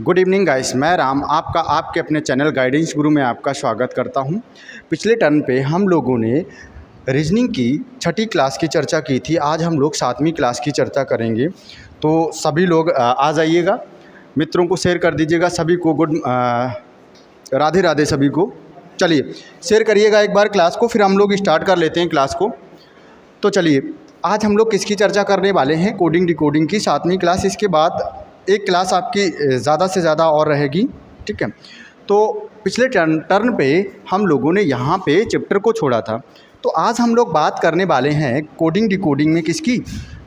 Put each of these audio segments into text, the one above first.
Good evening guys, मैं राम आपका आपके अपने चैनल गाइडेंस गुरु में आपका स्वागत करता हूं। पिछले टर्न पे हम लोगों ने रीजनिंग की छठी क्लास की चर्चा की थी। आज हम लोग 7वीं क्लास की चर्चा करेंगे। तो सभी लोग आ जाइएगा, मित्रों को शेयर कर दीजिएगा। सभी को राधे राधे सभी को। चलिए शेयर करिएगा एक बार क्लास को, फिर हम लोग स्टार्ट कर लेते हैं क्लास को। तो चलिए आज हम लोग किसकी चर्चा करने वाले हैं? कोडिंग डिकोडिंग की 7वीं क्लास। इसके बाद एक क्लास आपकी ज़्यादा से ज़्यादा और रहेगी, ठीक है। तो पिछले टर्न पे हम लोगों ने यहाँ पे चैप्टर को छोड़ा था। तो आज हम लोग बात करने वाले हैं कोडिंग डिकोडिंग में किसकी?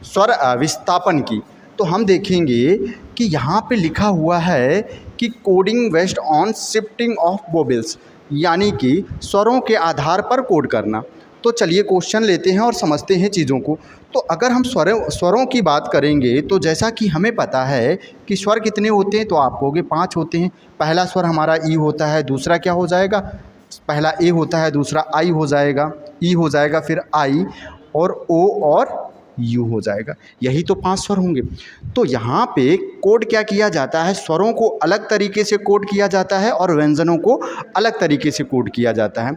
स्वर विस्थापन की। तो हम देखेंगे कि यहाँ पे लिखा हुआ है कि coding based on shifting of vowels, यानी कि स्वरों के आधार पर कोड करना। तो चलिए क्वेश्चन लेते हैं और समझते हैं चीज़ों को। तो अगर हम स्वरों की बात करेंगे तो जैसा कि हमें पता है कि स्वर कितने होते हैं, तो आप कहोगे 5 होते हैं। पहला स्वर हमारा ई होता है, दूसरा क्या हो जाएगा? पहला ए होता है, दूसरा आई हो जाएगा, ई हो जाएगा, फिर आई और ओ और यू हो जाएगा। यही तो 5 स्वर होंगे। तो यहाँ पे कोड क्या किया जाता है? स्वरों को अलग तरीके से कोड किया जाता है और व्यंजनों को अलग तरीके से कोड किया जाता है।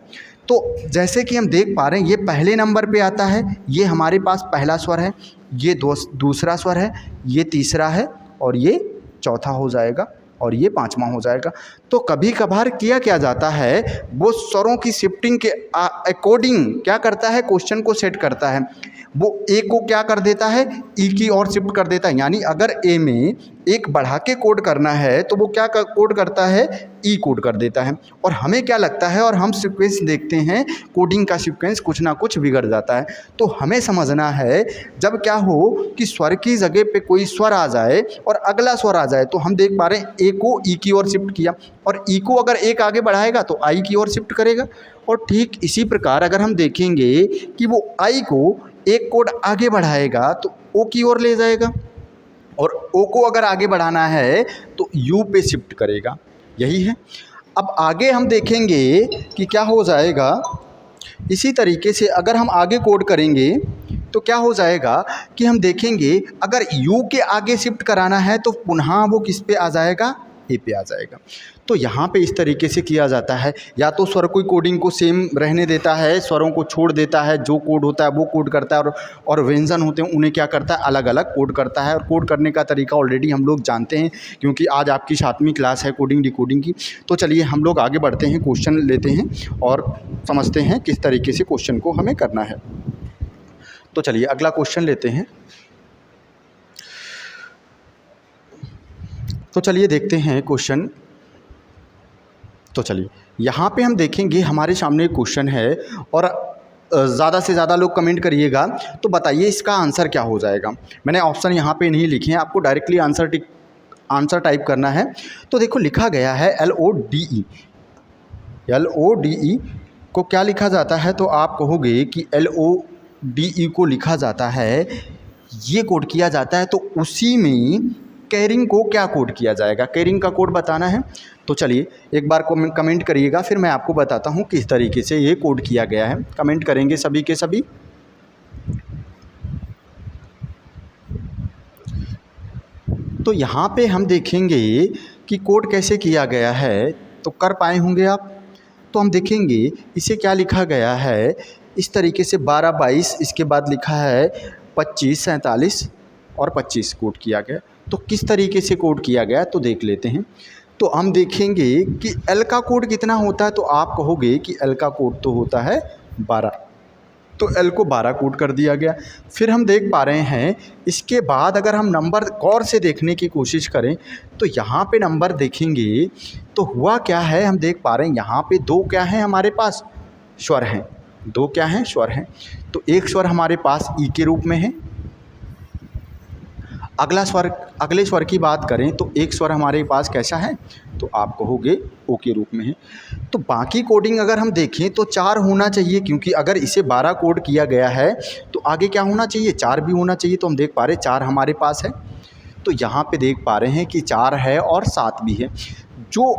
तो जैसे कि हम देख पा रहे हैं, ये पहले नंबर पे आता है, ये हमारे पास पहला स्वर है, ये दूसरा स्वर है, ये तीसरा है और ये चौथा हो जाएगा और ये 5वां हो जाएगा। तो कभी कभार किया क्या जाता है, वो स्वरों की शिफ्टिंग के अकॉर्डिंग क्या करता है? क्वेश्चन को सेट करता है। वो ए को क्या कर देता है? ई की ओर शिफ्ट कर देता है। यानी अगर ए में एक बढ़ा के कोड करना है तो वो क्या कोड करता है? ई कोड कर देता है। और हमें क्या लगता है, और हम सीक्वेंस देखते हैं, कोडिंग का सीक्वेंस कुछ ना कुछ बिगड़ जाता है। तो हमें समझना है जब क्या हो कि स्वर की जगह पे कोई स्वर आ जाए और अगला स्वर आ जाए, तो हम देख पा रहे हैं ए को ई की ओर शिफ्ट किया और ई को अगर एक आगे बढ़ाएगा तो आई की ओर शिफ्ट करेगा। और ठीक इसी प्रकार अगर हम देखेंगे कि वो आई को एक कोड आगे बढ़ाएगा तो ओ की ओर ले जाएगा, और ओ को अगर आगे बढ़ाना है तो यू पे शिफ्ट करेगा। यही है। अब आगे हम देखेंगे कि क्या हो जाएगा। इसी तरीके से अगर हम आगे कोड करेंगे तो क्या हो जाएगा कि हम देखेंगे अगर यू के आगे शिफ्ट कराना है तो पुनः वो किस पे आ जाएगा? ए पे आ जाएगा। तो यहाँ पे इस तरीके से किया जाता है। या तो स्वर कोई कोडिंग को सेम रहने देता है, स्वरों को छोड़ देता है, जो कोड होता है वो कोड करता है, और व्यंजन होते हैं उन्हें क्या करता है? अलग अलग कोड करता है। और कोड करने का तरीका ऑलरेडी हम लोग जानते हैं, क्योंकि आज आपकी 7वीं क्लास है कोडिंग डिकोडिंग की। तो चलिए हम लोग आगे बढ़ते हैं, क्वेश्चन लेते हैं और समझते हैं किस तरीके से क्वेश्चन को हमें करना है। तो चलिए अगला क्वेश्चन लेते हैं। तो चलिए देखते हैं क्वेश्चन। तो चलिए यहाँ पे हम देखेंगे, हमारे सामने क्वेश्चन है और ज़्यादा से ज़्यादा लोग कमेंट करिएगा। तो बताइए इसका आंसर क्या हो जाएगा। मैंने ऑप्शन यहाँ पे नहीं लिखे हैं, आपको डायरेक्टली आंसर टाइप करना है। तो देखो लिखा गया है LODE। LODE को क्या लिखा जाता है? तो आप कहोगे कि LODE को लिखा जाता है, ये कोड किया जाता है। तो उसी में कैरिंग को क्या कोड किया जाएगा? कैरिंग का कोड बताना है। तो चलिए एक बार कमेंट करिएगा, फिर मैं आपको बताता हूँ किस तरीके से ये कोड किया गया है। कमेंट करेंगे सभी के सभी। तो यहाँ पे हम देखेंगे कि कोड कैसे किया गया है, तो कर पाए होंगे आप। तो हम देखेंगे इसे क्या लिखा गया है, इस तरीके से 12 22, इसके बाद लिखा है 25 47 और 25 कोड किया गया। तो किस तरीके से कोड किया गया तो देख लेते हैं। तो हम देखेंगे कि एल का कोड कितना होता है, तो आप कहोगे कि एल का कोड तो होता है 12। तो एल को 12 कोड कर दिया गया। फिर हम देख पा रहे हैं इसके बाद अगर हम नंबर गौर से देखने की कोशिश करें तो यहाँ पे नंबर देखेंगे तो हुआ क्या है, हम देख पा रहे हैं यहाँ पे 2 क्या हैं हमारे पास? स्वर हैं। 2 क्या हैं? स्वर हैं। तो एक स्वर हमारे पास ई के रूप में है। अगले स्वर की बात करें तो एक स्वर हमारे पास कैसा है? तो आप कहोगे ओ के रूप में है। तो बाकी कोडिंग अगर हम देखें तो 4 होना चाहिए, क्योंकि अगर इसे 12 कोड किया गया है तो आगे क्या होना चाहिए? 4 भी होना चाहिए। तो हम देख पा रहे हैं 4 हमारे पास है। तो यहाँ पे देख पा रहे हैं कि 4 है और 7 भी है। जो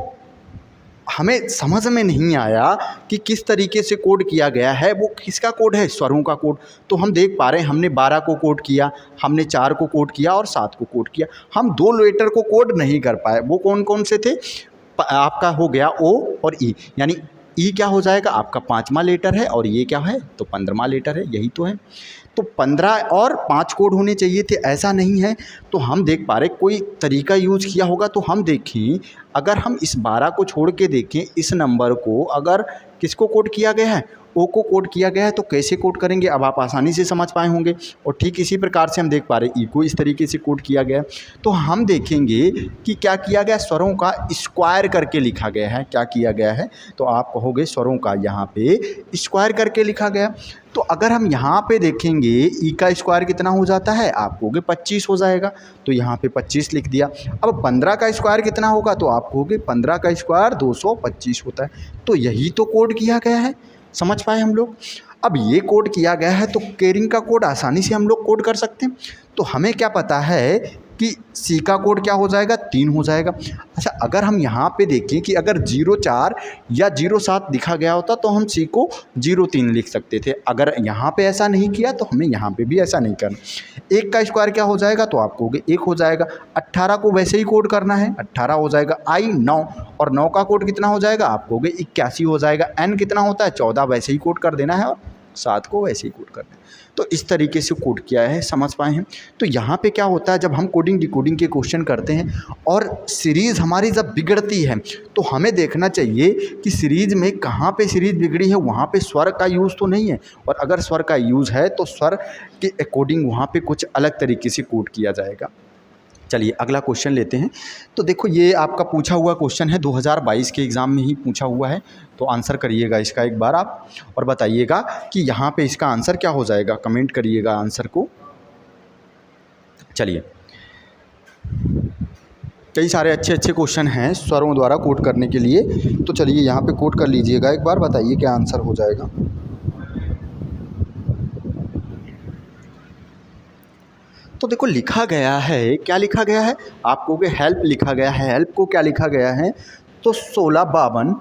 हमें समझ में नहीं आया कि किस तरीके से कोड किया गया है। वो किसका कोड है? स्वरों का कोड। तो हम देख पा रहे हैं हमने 12 को कोड किया, हमने 4 को कोड किया और 7 को कोड किया। हम 2 लेटर को कोड नहीं कर पाए। वो कौन कौन से थे? आपका हो गया ओ और ई, यानी ई क्या हो जाएगा? आपका 5वां लेटर है और ये क्या है? तो 15वां लेटर है। यही तो है। तो 15 और 5 कोड होने चाहिए थे, ऐसा नहीं है। तो हम देख पा रहे कोई तरीका यूज़ किया होगा। तो हम देखें, अगर हम इस 12 को छोड़ के देखें, इस नंबर को अगर किसको कोड किया गया है? ओ को कोड किया गया है। तो कैसे कोड करेंगे अब आप आसानी से समझ पाए होंगे। और ठीक इसी प्रकार से हम देख पा रहे ई को इस तरीके से कोड किया गया है। तो हम देखेंगे कि क्या किया गया? स्वरों का स्क्वायर करके लिखा गया है। क्या किया गया है? तो आप कहोगे स्वरों का यहाँ पे स्क्वायर करके लिखा गया। तो अगर हम यहाँ पे देखेंगे ई का स्क्वायर कितना हो जाता है? आप कहोगे 25 हो जाएगा। तो यहाँ पे 25 लिख दिया। अब 15 का स्क्वायर कितना होगा? तो आप कहोगे 15 का स्क्वायर 225 होता है। तो यही तो कोड किया गया है। समझ पाए हम लोग? अब ये कोड किया गया है तो केरिंग का कोड आसानी से हम लोग कोड कर सकते हैं। तो हमें क्या पता है कि सी का कोड क्या हो जाएगा? 3 हो जाएगा। अच्छा, अगर हम यहाँ पे देखें कि अगर 04 या 07 लिखा गया होता तो हम सी को 03 लिख सकते थे। अगर यहाँ पे ऐसा नहीं किया तो हमें यहाँ पे भी ऐसा नहीं करना। 1 का स्क्वायर क्या हो जाएगा? तो आप कहोगे 1 हो जाएगा। 18 को वैसे ही कोड करना है, 18 हो जाएगा। आई 9, और 9 का कोड कितना हो जाएगा? आप कहोगे 81 हो जाएगा। एन कितना होता है? 14, वैसे ही कोड कर देना है और 7 को वैसे ही कोड कर देना। तो इस तरीके से कोड किया है। समझ पाए हैं? तो यहाँ पे क्या होता है, जब हम कोडिंग डिकोडिंग के क्वेश्चन करते हैं और सीरीज़ हमारी जब बिगड़ती है तो हमें देखना चाहिए कि सीरीज़ में कहाँ पे सीरीज़ बिगड़ी है, वहाँ पे स्वर का यूज़ तो नहीं है। और अगर स्वर का यूज़ है तो स्वर के अकॉर्डिंग वहाँ पे कुछ अलग तरीके से कोड किया जाएगा। चलिए अगला क्वेश्चन लेते हैं। तो देखो ये आपका पूछा हुआ क्वेश्चन है, 2022 के एग्ज़ाम में ही पूछा हुआ है। तो आंसर करिएगा इसका एक बार आप और बताइएगा कि यहाँ पे इसका आंसर क्या हो जाएगा। कमेंट करिएगा आंसर को। चलिए, कई सारे अच्छे अच्छे क्वेश्चन हैं स्वरों द्वारा कोड करने के लिए। तो चलिए यहाँ पे कोड कर लीजिएगा एक बार, बताइए क्या आंसर हो जाएगा। तो देखो लिखा गया है, क्या लिखा गया है? आप कहोगे हेल्प लिखा गया है। हेल्प को क्या लिखा गया है? तो 1652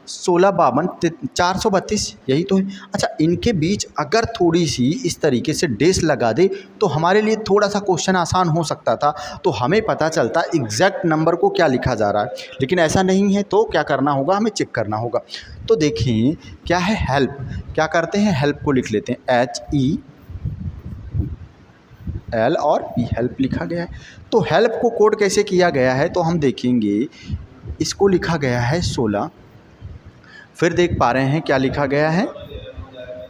432, यही तो है। अच्छा, इनके बीच अगर थोड़ी सी इस तरीके से डेस लगा दे तो हमारे लिए थोड़ा सा क्वेश्चन आसान हो सकता था। तो हमें पता चलता एग्जैक्ट नंबर को क्या लिखा जा रहा है। लेकिन ऐसा नहीं है, तो क्या करना होगा? हमें चेक करना होगा। तो देखिए क्या है हेल्प, क्या करते हैं? हेल्प को लिख लेते हैं HEL और P, हेल्प लिखा गया है। तो हेल्प को कोड कैसे किया गया है? तो हम देखेंगे इसको लिखा गया है 16, फिर देख पा रहे हैं क्या लिखा गया है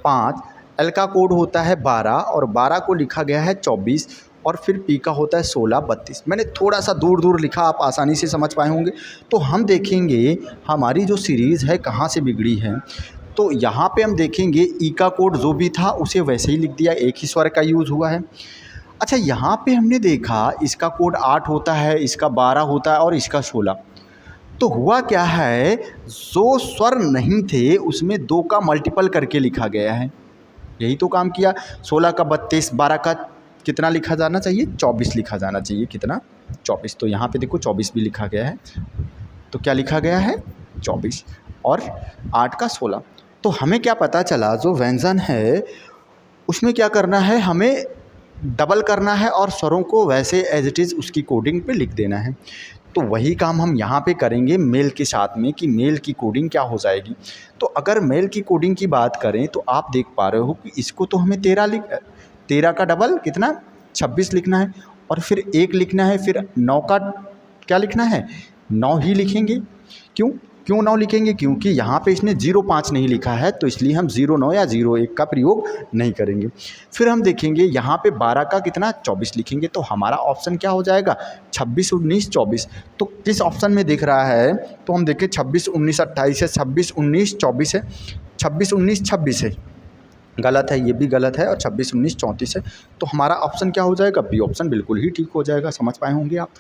5, L का कोड होता है 12 और 12 को लिखा गया है 24 और फिर P का होता है 16 32। मैंने थोड़ा सा दूर दूर लिखा, आप आसानी से समझ पाए होंगे। तो हम देखेंगे हमारी जो सीरीज़ है कहाँ से बिगड़ी है। तो यहाँ पे हम देखेंगे ई का कोड जो भी था उसे वैसे ही लिख दिया, एक ही स्वर का यूज़ हुआ है। अच्छा, यहाँ पे हमने देखा इसका कोड 8 होता है, इसका 12 होता है और इसका 16। तो हुआ क्या है, जो स्वर नहीं थे उसमें 2 का मल्टीपल करके लिखा गया है। यही तो काम किया। 16 का 32, 12 का कितना लिखा जाना चाहिए? 24 लिखा जाना चाहिए। कितना? 24। तो यहाँ पे देखो 24 भी लिखा गया है। तो क्या लिखा गया है? 24 और 8 का 16। तो हमें क्या पता चला, जो व्यंजन है उसमें क्या करना है, हमें डबल करना है और स्वरों को वैसे एज इट इज़ उसकी कोडिंग पे लिख देना है। तो वही काम हम यहाँ पे करेंगे मेल के साथ में कि मेल की कोडिंग क्या हो जाएगी। तो अगर मेल की कोडिंग की बात करें तो आप देख पा रहे हो कि इसको तो हमें 13 का डबल कितना 26 लिखना है और फिर 1 लिखना है, फिर 9 का क्या लिखना है 9 ही लिखेंगे। क्यों 9 लिखेंगे? क्योंकि यहाँ पे इसने 05 नहीं लिखा है, तो इसलिए हम 09 या 01 का प्रयोग नहीं करेंगे। फिर हम देखेंगे यहाँ पे 12 का कितना 24 लिखेंगे। तो हमारा ऑप्शन क्या हो जाएगा 26 19 24। तो किस ऑप्शन में दिख रहा है? तो हम देखें 26 19 28 है, 26 19 24 है, 26 19 26 है, गलत है, ये भी गलत है और 26 19 34 है। तो हमारा ऑप्शन क्या हो जाएगा? बी ऑप्शन बिल्कुल ही ठीक हो जाएगा। समझ पाए होंगे आप।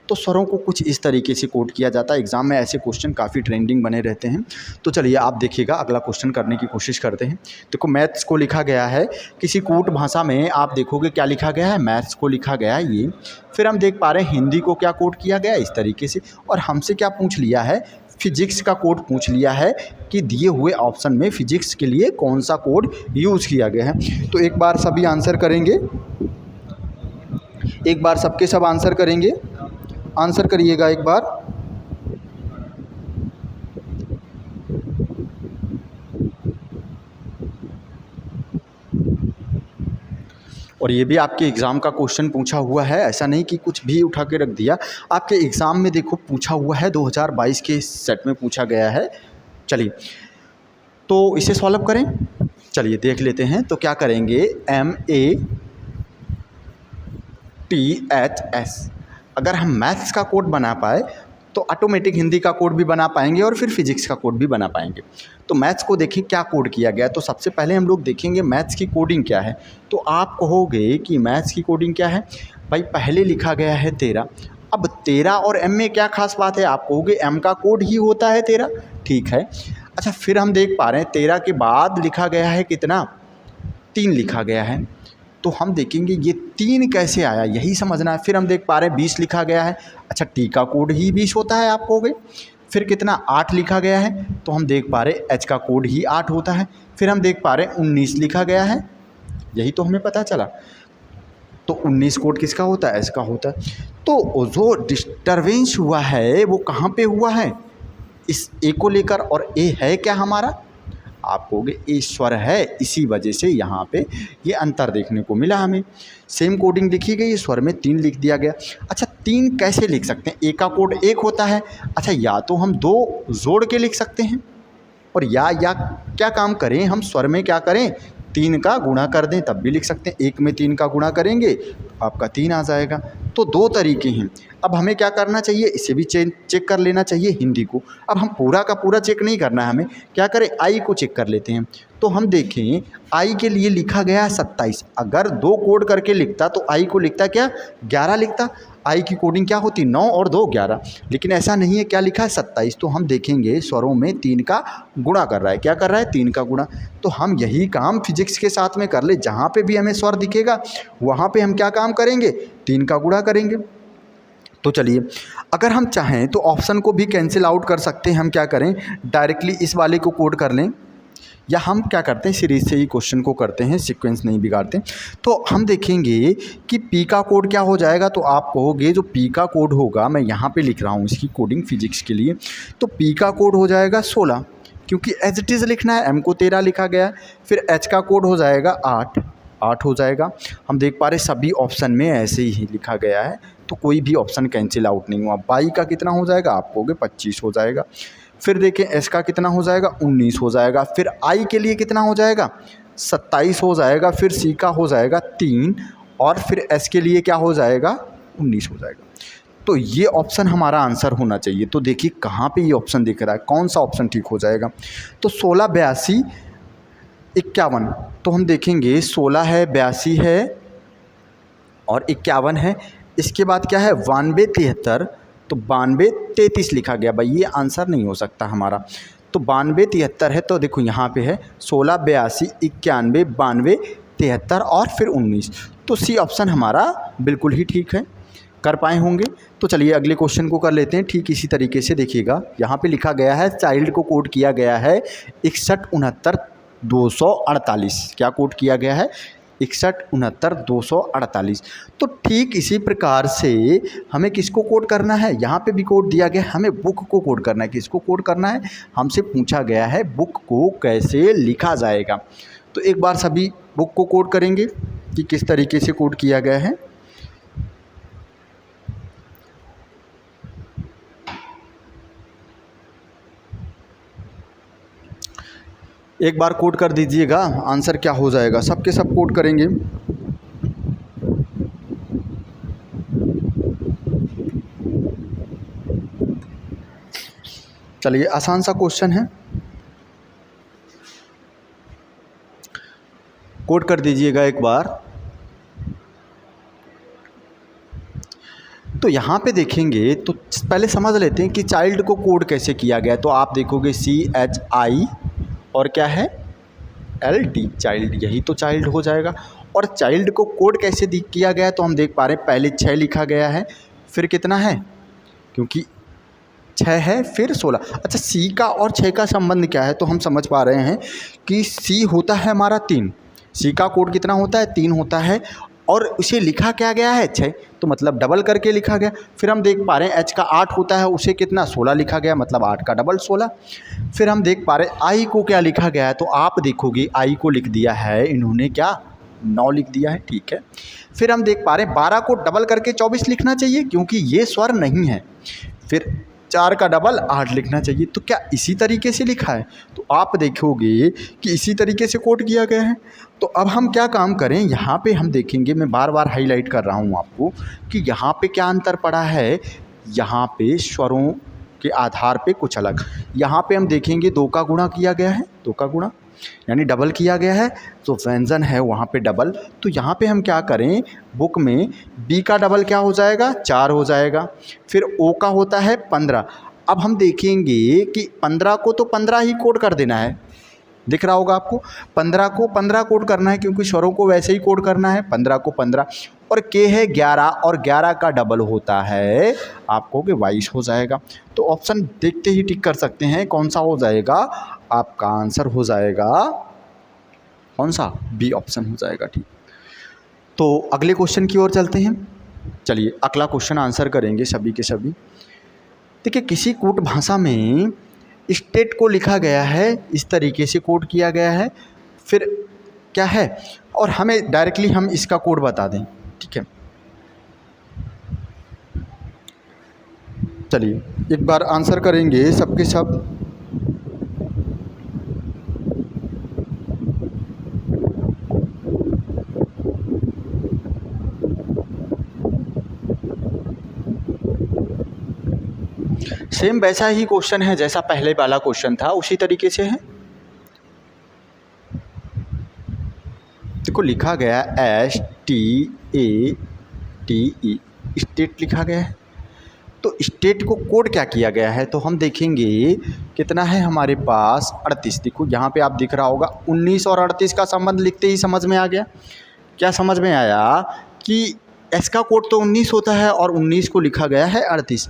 तो स्वरों को कुछ इस तरीके से कोड किया जाता है। एग्ज़ाम में ऐसे क्वेश्चन काफ़ी ट्रेंडिंग बने रहते हैं। तो चलिए आप देखिएगा, अगला क्वेश्चन करने की कोशिश करते हैं। देखो मैथ्स को लिखा गया है किसी कूट भाषा में, आप देखोगे क्या लिखा गया है, मैथ्स को लिखा गया है ये। फिर हम देख पा रहे हैं हिंदी को क्या कोड किया गया इस तरीके से, और हमसे क्या पूछ लिया है फिजिक्स का कोड पूछ लिया है कि दिए हुए ऑप्शन में फिजिक्स के लिए कौन सा कोड यूज़ किया गया है। तो एक बार सभी आंसर करेंगे, एक बार सबके सब आंसर करेंगे, आंसर करिएगा एक बार। और ये भी आपके एग्ज़ाम का क्वेश्चन पूछा हुआ है, ऐसा नहीं कि कुछ भी उठा के रख दिया। आपके एग्ज़ाम में देखो पूछा हुआ है, 2022 के सेट में पूछा गया है। चलिए तो इसे सॉल्व करें, चलिए देख लेते हैं। तो क्या करेंगे, MATHS अगर हम मैथ्स का कोड बना पाए तो ऑटोमेटिक हिंदी का कोड भी बना पाएंगे और फिर फिजिक्स का कोड भी बना पाएंगे। तो मैथ्स को देखिए क्या कोड किया गया। तो सबसे पहले हम लोग देखेंगे मैथ्स की कोडिंग क्या है। तो आप कहोगे कि मैथ्स की कोडिंग क्या है भाई, पहले लिखा गया है 13। अब 13 और M में क्या खास बात है, आप कहोगे M का कोड ही होता है 13, ठीक है। अच्छा फिर हम देख पा रहे हैं 13 के बाद लिखा गया है कितना, 3 लिखा गया है। तो हम देखेंगे ये 3 कैसे आया, यही समझना है। फिर हम देख पा रहे हैं 20 लिखा गया है। अच्छा टी का कोड ही 20 होता है, आप कहोगे। फिर कितना 8 लिखा गया है, तो हम देख पा रहे एच का कोड ही 8 होता है। फिर हम देख पा रहे 19 लिखा गया है, यही तो हमें पता चला। तो 19 कोड किसका होता है, एच का होता है। तो जो डिस्टर्बेंस हुआ है वो कहाँ पे हुआ है, इस ए को लेकर। और ए है क्या हमारा, आप कहोगे ईश्वर है, इसी वजह से यहाँ पे ये अंतर देखने को मिला हमें। सेम कोडिंग लिखी गई, स्वर में 3 लिख दिया गया। अच्छा 3 कैसे लिख सकते हैं, ए का कोड 1 होता है। अच्छा या तो हम 2 जोड़ के लिख सकते हैं, और या क्या काम करें, हम स्वर में क्या करें, 3 का गुणा कर दें तब भी लिख सकते हैं। 1 में 3 का गुणा करेंगे आपका 3 आ जाएगा। तो 2 तरीके हैं। अब हमें क्या करना चाहिए, इसे भी चेक कर लेना चाहिए हिंदी को। अब हम पूरा का पूरा चेक नहीं करना है, हमें क्या करें, आई को चेक कर लेते हैं। तो हम देखें आई के लिए लिखा गया 27। अगर 2 कोड करके लिखता तो आई को लिखता क्या, 11 लिखता। आई की कोडिंग क्या होती, 9 और 2 11। लेकिन ऐसा नहीं है, क्या लिखा है 27। तो हम देखेंगे स्वरों में 3 का गुणा कर रहा है, क्या कर रहा है, 3 का गुणा। तो हम यही काम फिजिक्स के साथ में कर ले, जहाँ पे भी हमें स्वर दिखेगा वहाँ पे हम क्या काम करेंगे, 3 का गुणा करेंगे। तो चलिए अगर हम चाहें तो ऑप्शन को भी कैंसिल आउट कर सकते हैं। हम क्या करें, डायरेक्टली इस वाले को कोड कर लें, या हम क्या करते हैं सीरीज से ही क्वेश्चन को करते हैं, सीक्वेंस नहीं बिगाड़ते। तो हम देखेंगे कि पी का कोड क्या हो जाएगा। तो आप कहोगे जो पी का कोड होगा, मैं यहाँ पे लिख रहा हूँ इसकी कोडिंग फिजिक्स के लिए। तो पी का कोड हो जाएगा 16, क्योंकि एज इट इज़ लिखना है, एम को 13 लिखा गया है। फिर एच का कोड हो जाएगा 8 हो जाएगा। हम देख पा रहे सभी ऑप्शन में ऐसे ही लिखा गया है, तो कोई भी ऑप्शन कैंसिल आउट नहीं हुआ। बाई का कितना हो जाएगा, आप कहोगे 25 हो जाएगा। फिर देखें एस का कितना हो जाएगा, 19 हो जाएगा। फिर आई के लिए कितना हो जाएगा, 27 हो जाएगा। फिर सी का हो जाएगा 3, और फिर एस के लिए क्या हो जाएगा, 19 हो जाएगा। तो ये ऑप्शन हमारा आंसर होना चाहिए। तो देखिए कहाँ पे ये ऑप्शन दिख रहा है, कौन सा ऑप्शन ठीक हो जाएगा। तो 16 82 51, तो हम देखेंगे 16 है, 82 है और 51 है। इसके बाद क्या है 92 73, तो 92 33 लिखा गया। भाई ये आंसर नहीं हो सकता हमारा। तो 92 73 है, तो देखो यहाँ पे है 16 82 91 92 73 और फिर 19। तो सी ऑप्शन हमारा बिल्कुल ही ठीक है, कर पाए होंगे। तो चलिए अगले क्वेश्चन को कर लेते हैं। ठीक इसी तरीके से देखिएगा, यहाँ पे लिखा गया है चाइल्ड को कोड किया गया है 61 69 248। क्या कोड किया गया है, 61 69 248। तो ठीक इसी प्रकार से हमें किसको कोड करना है, यहाँ पे भी कोड दिया गया है, हमें बुक को कोड करना है। किसको कोड करना है, हमसे पूछा गया है बुक को कैसे लिखा जाएगा। तो एक बार सभी बुक को कोड करेंगे कि किस तरीके से कोड किया गया है। एक बार कोड कर दीजिएगा, आंसर क्या हो जाएगा, सबके सब कोड करेंगे। चलिए आसान सा क्वेश्चन है, कोड कर दीजिएगा एक बार। तो यहाँ पे देखेंगे तो पहले समझ लेते हैं कि चाइल्ड को कोड कैसे किया गया। तो आप देखोगे CHI और क्या है LD, चाइल्ड, यही तो चाइल्ड हो जाएगा। और चाइल्ड को कोड कैसे किया गया, तो हम देख पा रहे हैं पहले 6 लिखा गया है, फिर कितना है, क्योंकि 6 है फिर 16। अच्छा सी का और 6 का संबंध क्या है, तो हम समझ पा रहे हैं कि सी होता है हमारा 3, सी का कोड कितना होता है 3 होता है, और उसे लिखा क्या गया है 6, तो मतलब डबल करके लिखा गया। फिर हम देख पा रहे हैं एच का 8 होता है, उसे कितना 16 लिखा गया, मतलब 8 का डबल 16। फिर हम देख पा रहे हैं आई को क्या लिखा गया है, तो आप देखोगे आई को लिख दिया है इन्होंने क्या 9 लिख दिया है, ठीक है। फिर हम देख पा रहे हैं 12 को डबल करके 24 लिखना चाहिए क्योंकि ये स्वर नहीं है। फिर 4 का डबल 8 लिखना चाहिए, तो क्या इसी तरीके से लिखा है, तो आप देखोगे कि इसी तरीके से कोड किया गया है। तो अब हम क्या काम करें, यहाँ पे हम देखेंगे, मैं बार बार हाईलाइट कर रहा हूँ आपको कि यहाँ पे क्या अंतर पड़ा है, यहाँ पे स्वरों के आधार पे कुछ अलग। यहाँ पे हम देखेंगे 2 का गुणा किया गया है, 2 का गुणा यानी डबल किया गया है, तो व्यंजन है वहाँ पे डबल। तो यहाँ पे हम क्या करें, बुक में बी का डबल क्या हो जाएगा 4 हो जाएगा। फिर ओ का होता है 15। अब हम देखेंगे कि 15 को तो 15 ही कोड कर देना है, दिख रहा होगा आपको, 15 को 15 कोड करना है क्योंकि स्वरों को वैसे ही कोड करना है, 15 को 15। और के है 11 और 11 का डबल होता है आपको कि 22 हो जाएगा। तो ऑप्शन देखते ही टिक कर सकते हैं, कौन सा हो जाएगा, आपका आंसर हो जाएगा कौन सा, बी ऑप्शन हो जाएगा, ठीक। तो अगले क्वेश्चन की ओर चलते हैं। चलिए अगला क्वेश्चन आंसर करेंगे सभी के सभी। देखिए किसी कूट भाषा में स्टेट को लिखा गया है, इस तरीके से कोड किया गया है, फिर क्या है, और हमें डायरेक्टली हम इसका कोड बता दें, ठीक है। चलिए एक बार आंसर करेंगे सबके सब। सेम वैसा ही क्वेश्चन है जैसा पहले वाला क्वेश्चन था, उसी तरीके से है। देखो लिखा गया STATE, स्टेट लिखा गया है। तो स्टेट को कोड क्या किया गया है, तो हम देखेंगे कितना है हमारे पास 38। देखो यहाँ पे आप दिख रहा होगा 19 और 38 का संबंध लिखते ही समझ में आ गया। क्या समझ में आया कि एस का कोड तो 19 होता है और 19 को लिखा गया है 38।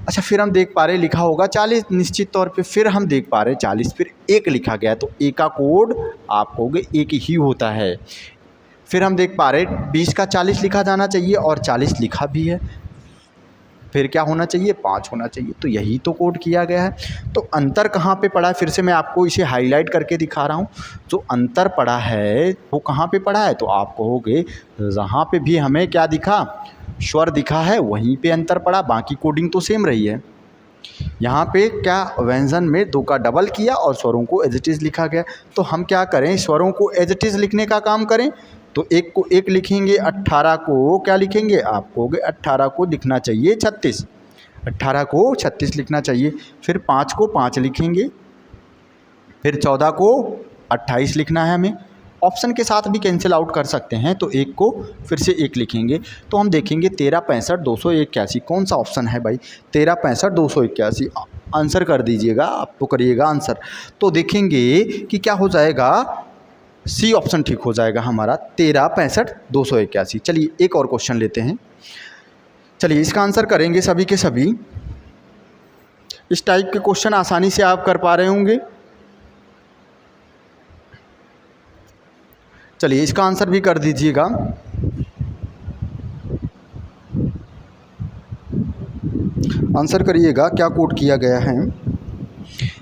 अच्छा फिर हम देख पा रहे लिखा होगा 40 निश्चित तौर पे, फिर हम देख पा रहे 40, फिर 1 लिखा गया, तो ए का कोड आप कहोगे 1 ही होता है। फिर हम देख पा रहे 20 का 40 लिखा जाना चाहिए और 40 लिखा भी है, फिर क्या होना चाहिए 5 होना चाहिए, तो यही तो कोड किया गया है। तो अंतर कहाँ पे पड़ा है, फिर से मैं आपको इसे हाईलाइट करके दिखा रहा हूँ। जो अंतर पड़ा है वो कहाँ पे पड़ा है, तो आप कहोगे जहाँ पे भी हमें क्या दिखा, स्वर दिखा है वहीं पे अंतर पड़ा, बाकी कोडिंग तो सेम रही है। यहाँ पे क्या व्यंजन में 2 का डबल किया और स्वरों को एज इट इज़ लिखा गया। तो हम क्या करें, स्वरों को एज इट इज़ लिखने का काम करें, तो 1 को 1 लिखेंगे, 18 को क्या लिखेंगे, आप कहोगे 18 को लिखना चाहिए 36, 18 को 36 लिखना चाहिए। फिर 5 को 5 लिखेंगे, फिर 14 को 28 लिखना है हमें। ऑप्शन के साथ भी कैंसिल आउट कर सकते हैं, तो 1 को फिर से 1 लिखेंगे, तो हम देखेंगे 13 65 281। कौन सा ऑप्शन है भाई, 13 65 281। आंसर कर दीजिएगा, आप तो करिएगा आंसर। तो देखेंगे कि क्या हो जाएगा, सी ऑप्शन ठीक हो जाएगा हमारा, 13 65 281। चलिए एक और क्वेश्चन लेते हैं। चलिए इसका आंसर करेंगे सभी के सभी। इस टाइप के क्वेश्चन आसानी से आप कर पा रहे होंगे। चलिए इसका आंसर भी कर दीजिएगा। आंसर करिएगा क्या कोड किया गया है।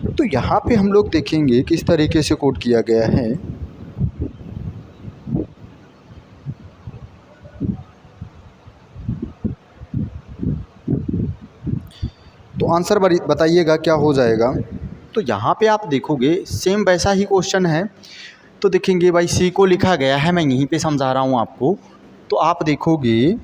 तो यहाँ पे हम लोग देखेंगे किस तरीके से कोड किया गया है। तो आंसर बताइएगा क्या हो जाएगा। तो यहाँ पे आप देखोगे सेम वैसा ही क्वेश्चन है। तो देखेंगे भाई सी को लिखा गया है, मैं यहीं पे समझा रहा हूँ आपको। तो आप देखोगे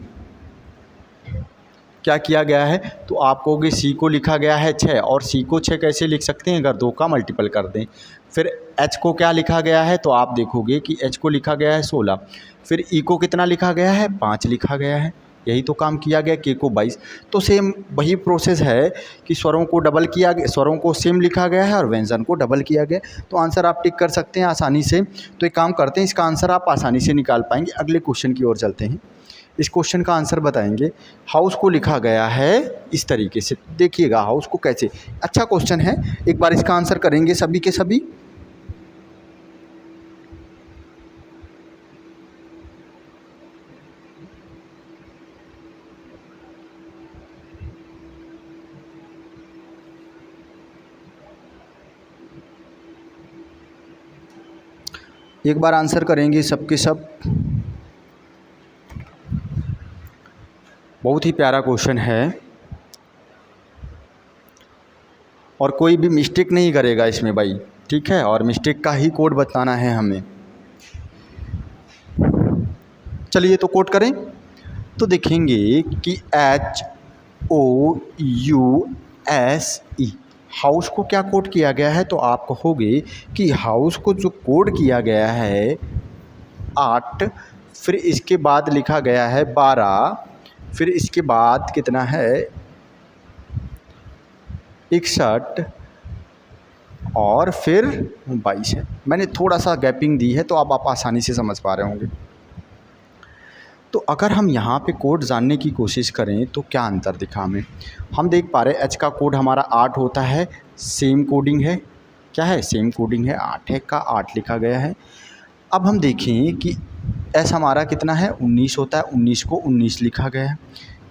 क्या किया गया है, तो आप कहोगे सी को लिखा गया है 6, और सी को 6 कैसे लिख सकते हैं, अगर 2 का मल्टीपल कर दें। फिर एच को क्या लिखा गया है, तो आप देखोगे कि एच को लिखा गया है 16। फिर ई को कितना लिखा गया है, 5 लिखा गया है, यही तो काम किया गया। के को 22। तो सेम वही प्रोसेस है कि स्वरों को डबल किया गया, स्वरों को सेम लिखा गया है और व्यंजन को डबल किया गया। तो आंसर आप टिक कर सकते हैं आसानी से। तो एक काम करते हैं, इसका आंसर आप आसानी से निकाल पाएंगे। अगले क्वेश्चन की ओर चलते हैं। इस क्वेश्चन का आंसर बताएंगे। हाउस को लिखा गया है इस तरीके से, देखिएगा हाउस को कैसे। अच्छा क्वेश्चन है, एक बार इसका आंसर करेंगे सभी के सभी। एक बार आंसर करेंगे सबके सब। बहुत ही प्यारा क्वेश्चन है और कोई भी मिस्टेक नहीं करेगा इसमें भाई, ठीक है, और मिस्टेक का ही कोड बताना है हमें। चलिए तो कोड करें, तो देखेंगे कि HOUSE हाउस को क्या कोड किया गया है, तो आप कहोगे कि हाउस को जो कोड किया गया है 8, फिर इसके बाद लिखा गया है 12, फिर इसके बाद कितना है 61 और फिर 22 है। मैंने थोड़ा सा गैपिंग दी है तो अब आप आसानी से समझ पा रहे होंगे। तो अगर हम यहाँ पे कोड जानने की कोशिश करें तो क्या अंतर दिखा हमें, हम देख पा रहे हैं H का कोड हमारा 8 होता है, सेम कोडिंग है, क्या है सेम कोडिंग है, 8 है का 8 लिखा गया है। अब हम देखें कि S हमारा कितना है 19 होता है, 19 को 19 लिखा गया है।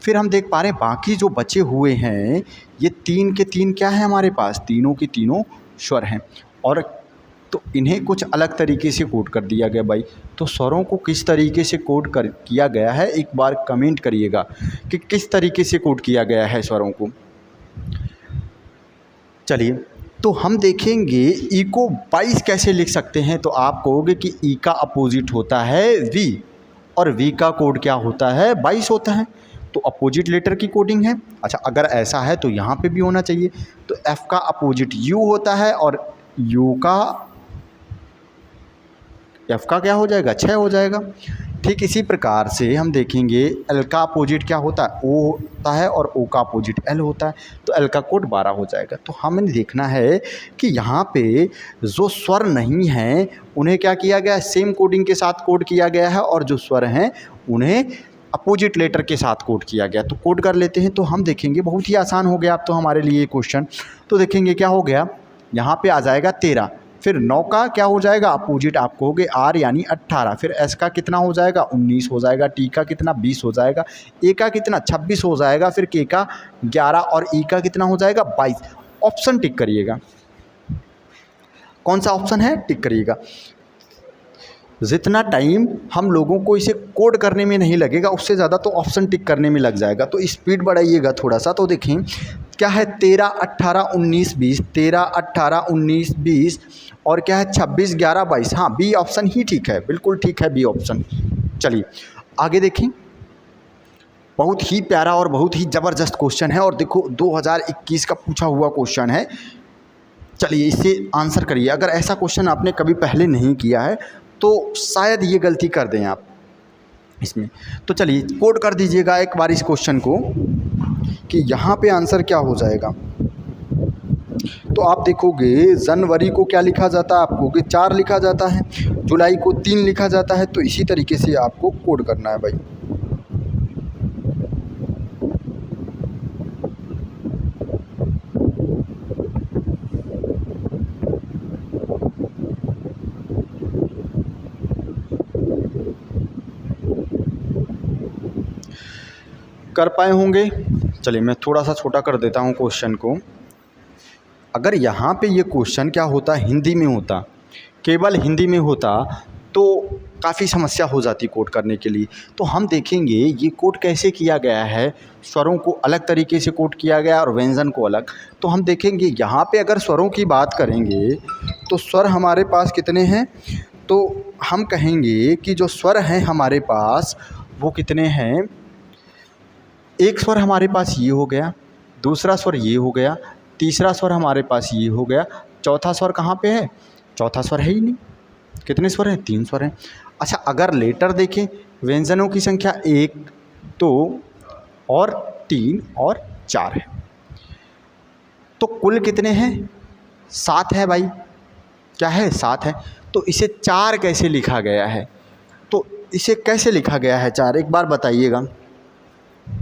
फिर हम देख पा रहे हैं बाकी जो बचे हुए हैं ये 3 के 3 क्या है हमारे पास, तीनों के तीनों स्वर हैं, और तो इन्हें कुछ अलग तरीके से कोड कर दिया गया भाई। तो स्वरों को किस तरीके से कोड कर किया गया है, एक बार कमेंट करिएगा कि किस तरीके से कोड किया गया है स्वरों को। चलिए तो हम देखेंगे ई को 22 कैसे लिख सकते हैं, तो आप कहोगे कि ई का अपोजिट होता है वी और वी का कोड क्या होता है 22 होता है, तो अपोजिट लेटर की कोडिंग है। अच्छा अगर ऐसा है तो यहाँ पे भी होना चाहिए, तो एफ का अपोजिट यू होता है और यू का एफ का क्या हो जाएगा 6 हो जाएगा। ठीक इसी प्रकार से हम देखेंगे एल का अपोजिट क्या होता है ओ होता है और ओ का अपोजिट एल होता है, तो एल का कोड 12 हो जाएगा। तो हमें देखना है कि यहाँ पे जो स्वर नहीं हैं उन्हें क्या किया गया है, सेम कोडिंग के साथ कोड किया गया है, और जो स्वर हैं उन्हें अपोजिट लेटर के साथ कोड किया गया। तो कोड कर लेते हैं, तो हम देखेंगे बहुत ही आसान हो गया अब तो हमारे लिए क्वेश्चन। तो देखेंगे क्या हो गया, यहाँ पे आ जाएगा 13, फिर 9 का क्या हो जाएगा अपोजिट, आप कहोगे आर यानी 18, फिर एस का कितना हो जाएगा 19 हो जाएगा, टी का कितना 20 हो जाएगा, ए का कितना 26 हो जाएगा, फिर के का 11 और ई का कितना हो जाएगा 22। ऑप्शन टिक करिएगा, कौन सा ऑप्शन है टिक करिएगा। जितना टाइम हम लोगों को इसे कोड करने में नहीं लगेगा उससे ज़्यादा तो ऑप्शन टिक करने में लग जाएगा, तो स्पीड बढ़ाइएगा थोड़ा सा। तो देखें क्या है 13, 18, 19, 20, 13, 18, 19, 20 और क्या है 26, 11, 22। हाँ बी ऑप्शन ही ठीक है, बिल्कुल ठीक है बी ऑप्शन। चलिए आगे देखें, बहुत ही प्यारा और बहुत ही ज़बरदस्त क्वेश्चन है, और देखो 2021 का पूछा हुआ क्वेश्चन है। चलिए इसे आंसर करिए, अगर ऐसा क्वेश्चन आपने कभी पहले नहीं किया है तो शायद ये गलती कर दें आप इसमें। तो चलिए कोड कर दीजिएगा एक बार इस क्वेश्चन को कि यहाँ पे आंसर क्या हो जाएगा। तो आप देखोगे जनवरी को क्या लिखा जाता है, आपको कि 4 लिखा जाता है, जुलाई को 3 लिखा जाता है, तो इसी तरीके से आपको कोड करना है भाई। कर पाए होंगे। चलिए मैं थोड़ा सा छोटा कर देता हूँ क्वेश्चन को। अगर यहाँ पे ये क्वेश्चन क्या होता हिंदी में होता, केवल हिंदी में होता, तो काफ़ी समस्या हो जाती कोड करने के लिए। तो हम देखेंगे ये कोड कैसे किया गया है, स्वरों को अलग तरीके से कोड किया गया और व्यंजन को अलग। तो हम देखेंगे यहाँ पे अगर स्वरों की बात करेंगे तो स्वर हमारे पास कितने हैं, तो हम कहेंगे कि जो स्वर हैं हमारे पास वो कितने हैं। एक स्वर हमारे पास ये हो गया, दूसरा स्वर ये हो गया, तीसरा स्वर हमारे पास ये हो गया, चौथा स्वर कहाँ पे है, चौथा स्वर है ही नहीं। कितने स्वर हैं, 3 स्वर हैं। अच्छा अगर लेटर देखें, व्यंजनों की संख्या 1, 2 और 3 और 4 है, तो कुल कितने हैं 7 है भाई, क्या है 7 है। तो इसे 4 कैसे लिखा गया है, तो इसे कैसे लिखा गया है 4, एक बार बताइएगा,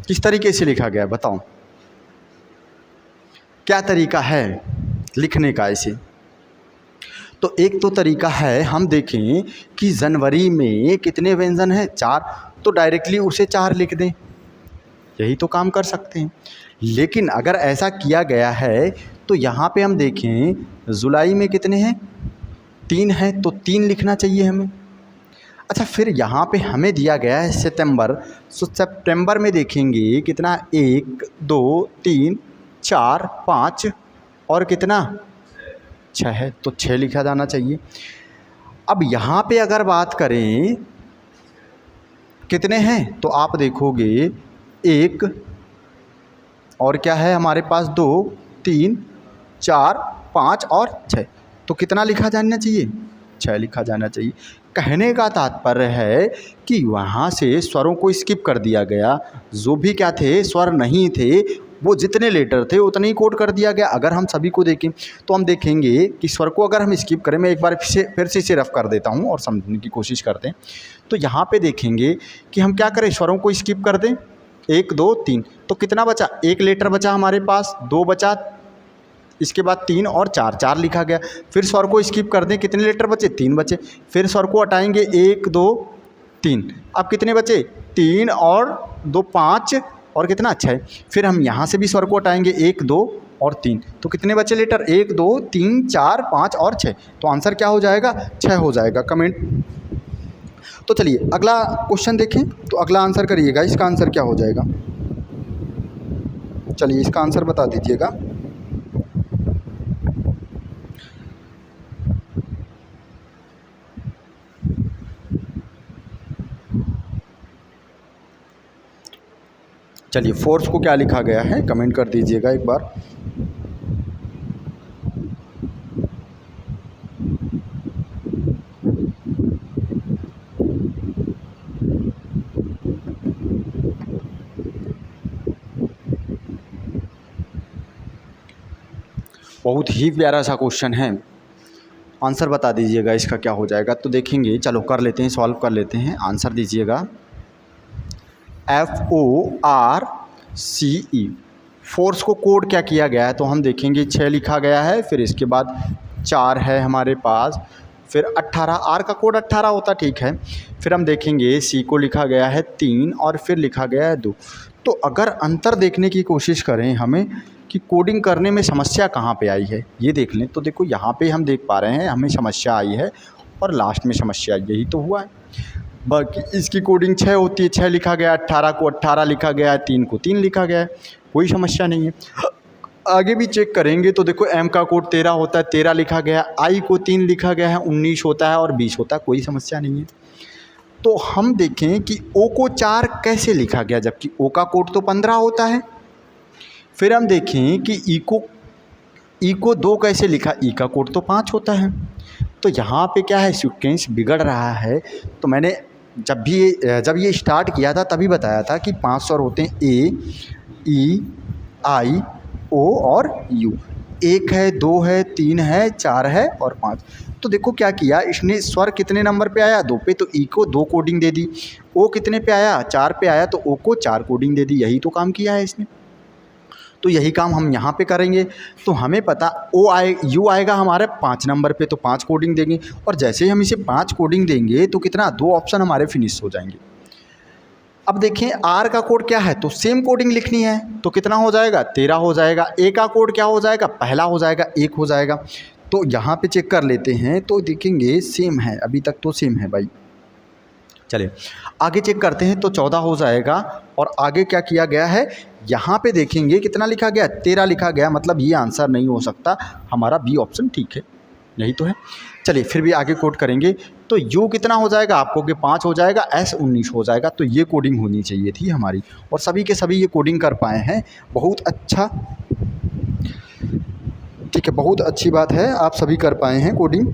किस तरीके से लिखा गया है बताओ, क्या तरीका है लिखने का इसे। तो एक तो तरीका है हम देखें कि जनवरी में कितने व्यंजन हैं 4, तो डायरेक्टली उसे 4 लिख दें, यही तो काम कर सकते हैं। लेकिन अगर ऐसा किया गया है तो यहाँ पे हम देखें जुलाई में कितने हैं 3 हैं, तो 3 लिखना चाहिए हमें। अच्छा, फिर यहाँ पे हमें दिया गया है सितंबर, तो सितंबर में देखेंगे कितना 1 2 3 4 5 और कितना 6 है, तो 6 लिखा जाना चाहिए। अब यहाँ पे अगर बात करें कितने हैं, तो आप देखोगे 1 और क्या है हमारे पास 2 3 4 5 और 6, तो कितना लिखा जाना चाहिए 6 लिखा जाना चाहिए। कहने का तात्पर्य है कि वहाँ से स्वरों को स्किप कर दिया गया, जो भी क्या थे स्वर नहीं थे वो जितने लेटर थे उतने ही कोड कर दिया गया। अगर हम सभी को देखें तो हम देखेंगे कि स्वर को अगर हम स्किप करें, मैं एक बार फिर से इसे रफ कर देता हूँ और समझने की कोशिश करते हैं। तो यहाँ पे देखेंगे कि हम क्या करें, स्वरों को स्किप कर दें 1 2 3, तो कितना बचा 1 लेटर बचा हमारे पास, 2 बचा, इसके बाद 3 और 4, 4 लिखा गया। फिर स्वर को स्किप कर दें, कितने लेटर बचे 3 बचे, फिर स्वर को हटाएंगे 1 2 3, अब कितने बचे 3 और 2 5 और कितना 6। फिर हम यहाँ से भी स्वर को हटाएंगे 1 2 और 3, तो कितने बचे लेटर 1 2 3 4 5 और 6, तो आंसर क्या हो जाएगा 6 हो जाएगा। कमेंट। तो चलिए अगला क्वेश्चन देखें, तो अगला आंसर करिएगा, इसका आंसर क्या हो जाएगा, चलिए इसका आंसर बता दीजिएगा। चलिए फोर्स को क्या लिखा गया है कमेंट कर दीजिएगा एक बार। बहुत ही प्यारा सा क्वेश्चन है, आंसर बता दीजिएगा इसका क्या हो जाएगा। तो देखेंगे, चलो कर लेते हैं, सॉल्व कर लेते हैं, आंसर दीजिएगा। FORCE, फोर्स को कोड क्या किया गया है, तो हम देखेंगे 6 लिखा गया है, फिर इसके बाद 4 है हमारे पास, फिर 18, R का कोड 18 होता, ठीक है। फिर हम देखेंगे C को लिखा गया है 3 और फिर लिखा गया है 2। तो अगर अंतर देखने की कोशिश करें हमें कि कोडिंग करने में समस्या कहाँ पे आई है, ये देख लें। तो देखो यहाँ पे हम देख पा रहे हैं हमें समस्या आई है और लास्ट में समस्या यही तो हुआ है। बाकी इसकी कोडिंग 6 होती है, 6 लिखा गया, 18 को 18 लिखा गया है, 3 को 3 लिखा गया है, कोई समस्या नहीं है। आगे भी चेक करेंगे तो देखो M का कोड 13 होता है, 13 लिखा गया, I को 3 लिखा गया है, 19 होता है और 20 होता है, कोई समस्या नहीं है। तो हम देखें कि O को 4 कैसे लिखा गया, जबकि O का कोड तो 15 होता है। फिर हम देखें कि E को 2 कैसे लिखा, E का कोड तो 5 होता है। तो यहाँ पे क्या है, सीक्वेंस बिगड़ रहा है। तो मैंने जब ये स्टार्ट किया था तभी बताया था कि 5 स्वर होते हैं, A E I O और U। 1 है, 2 है, 3 है, 4 है और 5। तो देखो क्या किया इसने, स्वर कितने नंबर पे आया 2 पे, तो E को 2 कोडिंग दे दी। O कितने पे आया 4 पे आया, तो O को 4 कोडिंग दे दी। यही तो काम किया है इसने, तो यही काम हम यहाँ पे करेंगे। तो हमें पता U आएगा हमारे 5 नंबर पे, तो 5 कोडिंग देंगे। और जैसे ही हम इसे 5 कोडिंग देंगे तो कितना 2 ऑप्शन हमारे फिनिश हो जाएंगे। अब देखें R का कोड क्या है, तो सेम कोडिंग लिखनी है, तो कितना हो जाएगा 13 हो जाएगा। A का कोड क्या हो जाएगा, पहला हो जाएगा 1 हो जाएगा। तो यहाँ पे चेक कर लेते हैं, तो देखेंगे सेम है, अभी तक तो सेम है भाई। चलिए आगे चेक करते हैं, तो 14 हो जाएगा। और आगे क्या किया गया है, यहाँ पे देखेंगे कितना लिखा गया 13 लिखा गया, मतलब ये आंसर नहीं हो सकता, हमारा बी ऑप्शन ठीक है, यही तो है। चलिए फिर भी आगे कोड करेंगे, तो U कितना हो जाएगा आपको कि 5 हो जाएगा, S 19 हो जाएगा। तो ये कोडिंग होनी चाहिए थी हमारी, और सभी के सभी ये कोडिंग कर पाए हैं, बहुत अच्छा, ठीक है, बहुत अच्छी बात है, आप सभी कर पाए हैं कोडिंग।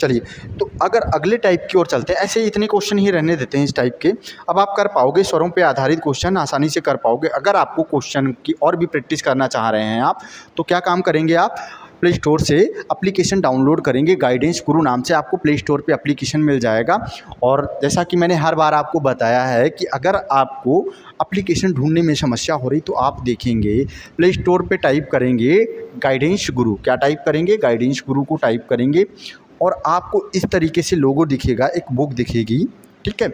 चलिए तो अगर अगले टाइप की ओर चलते हैं, ऐसे इतने क्वेश्चन ही रहने देते हैं इस टाइप के। अब आप कर पाओगे, स्वरों पे आधारित क्वेश्चन आसानी से कर पाओगे। अगर आपको क्वेश्चन की और भी प्रैक्टिस करना चाह रहे हैं आप, तो क्या काम करेंगे आप, प्ले स्टोर से एप्लीकेशन डाउनलोड करेंगे, गाइडेंस गुरु नाम से आपको प्ले स्टोर पे एप्लीकेशन मिल जाएगा। और जैसा कि मैंने हर बार आपको बताया है कि अगर आपको एप्लीकेशन ढूंढने में समस्या हो रही तो आप देखेंगे प्ले स्टोर पे टाइप करेंगे गाइडेंस गुरु। क्या टाइप करेंगे? गाइडेंस गुरु को टाइप करेंगे और आपको इस तरीके से लोगो दिखेगा, एक बुक दिखेगी, ठीक है।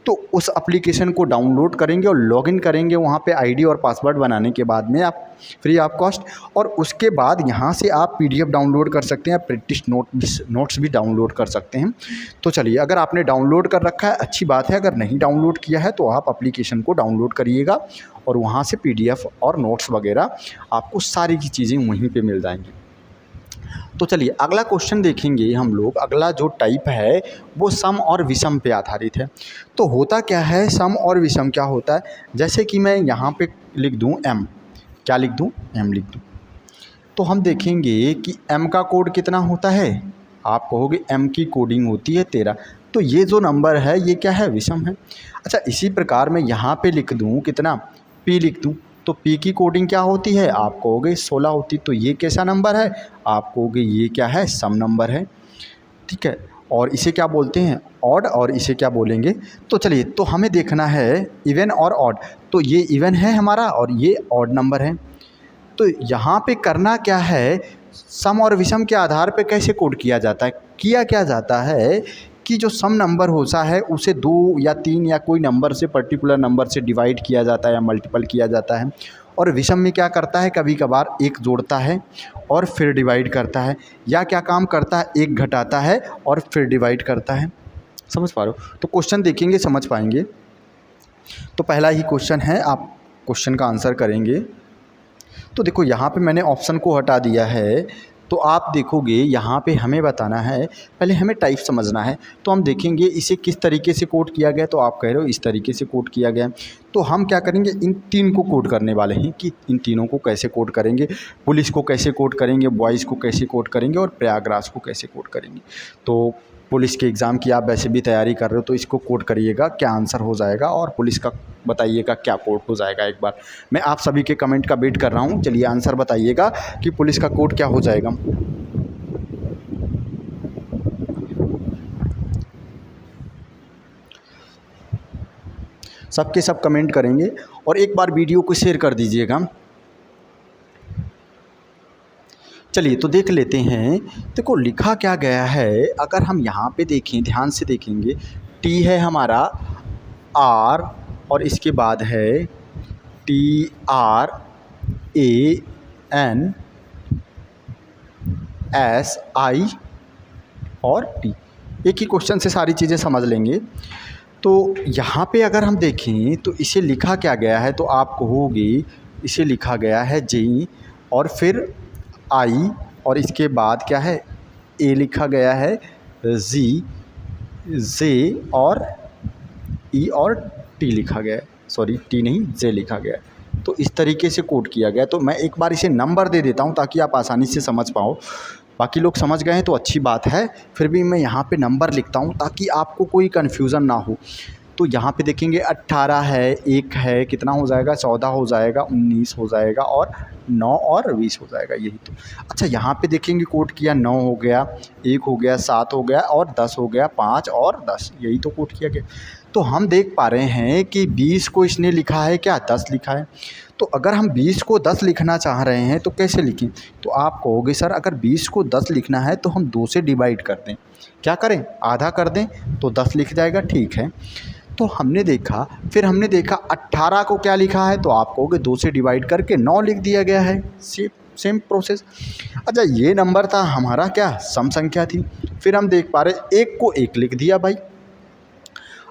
तो उस एप्लीकेशन को डाउनलोड करेंगे और लॉगिन करेंगे वहाँ पे आईडी और पासवर्ड बनाने के बाद में आप फ्री ऑफ कॉस्ट। और उसके बाद यहाँ से आप पीडीएफ डाउनलोड कर सकते हैं, प्रैक्टिस नोट्स भी डाउनलोड कर सकते हैं। तो चलिए, अगर आपने डाउनलोड कर रखा है अच्छी बात है, अगर नहीं डाउनलोड किया है तो आप एप्लीकेशन को डाउनलोड करिएगा और वहाँ से पीडीएफ और नोट्स वगैरह आपको सारी की चीज़ें वहीं पर मिल जाएंगी। तो चलिए अगला क्वेश्चन देखेंगे हम लोग। अगला जो टाइप है वो सम और विषम पे आधारित है। तो होता क्या है, सम और विषम क्या होता है? जैसे कि मैं यहाँ पे लिख दूँ m, क्या लिख दूँ? m लिख दूँ। तो हम देखेंगे कि m का कोड कितना होता है। आप कहोगे m की कोडिंग होती है 13। तो ये जो नंबर है ये क्या है? विषम है। अच्छा, इसी प्रकार मैं यहाँ पे लिख दूँ कितना, p लिख दूँ। तो p की कोडिंग क्या होती है? आप कहोगे 16 होती। तो ये कैसा नंबर है? आप कहोगे ये क्या है? सम नंबर है, ठीक है। और इसे क्या बोलते हैं? ऑड। और इसे क्या बोलेंगे? तो चलिए, तो हमें देखना है इवन और ऑड। तो ये इवन है हमारा और ये ऑड नंबर है। तो यहाँ पे करना क्या है, सम और विषम के आधार पे कैसे कोड किया जाता है? किया क्या जाता है कि जो सम नंबर होता है उसे 2 या 3 या कोई नंबर से, पर्टिकुलर नंबर से डिवाइड किया जाता है या मल्टीपल किया जाता है। और विषम में क्या करता है, कभी कभार एक जोड़ता है और फिर डिवाइड करता है, या क्या काम करता है, एक घटाता है और फिर डिवाइड करता है। समझ पा रहे हो? तो क्वेश्चन देखेंगे समझ पाएंगे। तो पहला ही क्वेश्चन है, आप क्वेश्चन का आंसर करेंगे। तो देखो यहाँ पे मैंने ऑप्शन को हटा दिया है। तो आप देखोगे यहाँ पे हमें बताना है, पहले हमें टाइप समझना है। तो हम देखेंगे इसे किस तरीके से कोड किया गया। तो आप कह रहे हो इस तरीके से कोड किया गया। तो हम क्या करेंगे, इन 3 को कोड करने वाले हैं कि इन तीनों को कैसे कोड करेंगे। पुलिस को कैसे कोड करेंगे, बॉयज़ को कैसे कोड करेंगे और प्रयागराज को कैसे कोड करेंगे। तो पुलिस के एग्ज़ाम की आप वैसे भी तैयारी कर रहे हो तो इसको कोड करिएगा, क्या आंसर हो जाएगा, और पुलिस का बताइएगा क्या कोड हो जाएगा। एक बार मैं आप सभी के कमेंट का वेट कर रहा हूँ। चलिए आंसर बताइएगा कि पुलिस का कोड क्या हो जाएगा। सबके सब कमेंट करेंगे और एक बार वीडियो को शेयर कर दीजिएगा। चलिए तो देख लेते हैं। देखो लिखा क्या गया है, अगर हम यहाँ पे देखें, ध्यान से देखेंगे, टी है हमारा, आर और इसके बाद है TRANSI और टी। एक ही क्वेश्चन से सारी चीज़ें समझ लेंगे। तो यहाँ पे अगर हम देखें तो इसे लिखा क्या गया है, तो आप कहोगे इसे लिखा गया है जी और फिर आई और इसके बाद क्या है, ए लिखा गया है, जी, जे और ई और टी लिखा गया है। सॉरी, टी नहीं, जे लिखा गया है। तो इस तरीके से कोड किया गया। तो मैं एक बार इसे नंबर दे देता हूँ ताकि आप आसानी से समझ पाओ। बाकी लोग समझ गए हैं तो अच्छी बात है, फिर भी मैं यहाँ पे नंबर लिखता हूँ ताकि आपको कोई कन्फ्यूज़न ना हो। तो यहाँ पे देखेंगे 18 है, 1 है, कितना हो जाएगा, 14 हो जाएगा, 19 हो जाएगा और 9 और 20 हो जाएगा, यही तो। अच्छा, यहाँ पे देखेंगे कोड किया, 9 हो गया, 1 हो गया, 7 हो गया और 10 हो गया, 5 और 10, यही तो कोड किया गया। तो हम देख पा रहे हैं कि 20 को इसने लिखा है क्या, 10 लिखा है। तो अगर हम 20 को 10 लिखना चाह रहे हैं तो कैसे लिखें? तो आप कहोगे सर अगर 20 को 10 लिखना है तो हम 2 से डिवाइड कर दें। क्या करें, आधा कर दें तो 10 लिख जाएगा, ठीक है। तो हमने देखा, फिर हमने देखा 18 को क्या लिखा है, तो आप कहोगे 2 से डिवाइड करके 9 लिख दिया गया है। Same process. अच्छा, ये नंबर था हमारा क्या, सम संख्या थी। फिर हम देख पा रहे 1 को 1 लिख दिया भाई।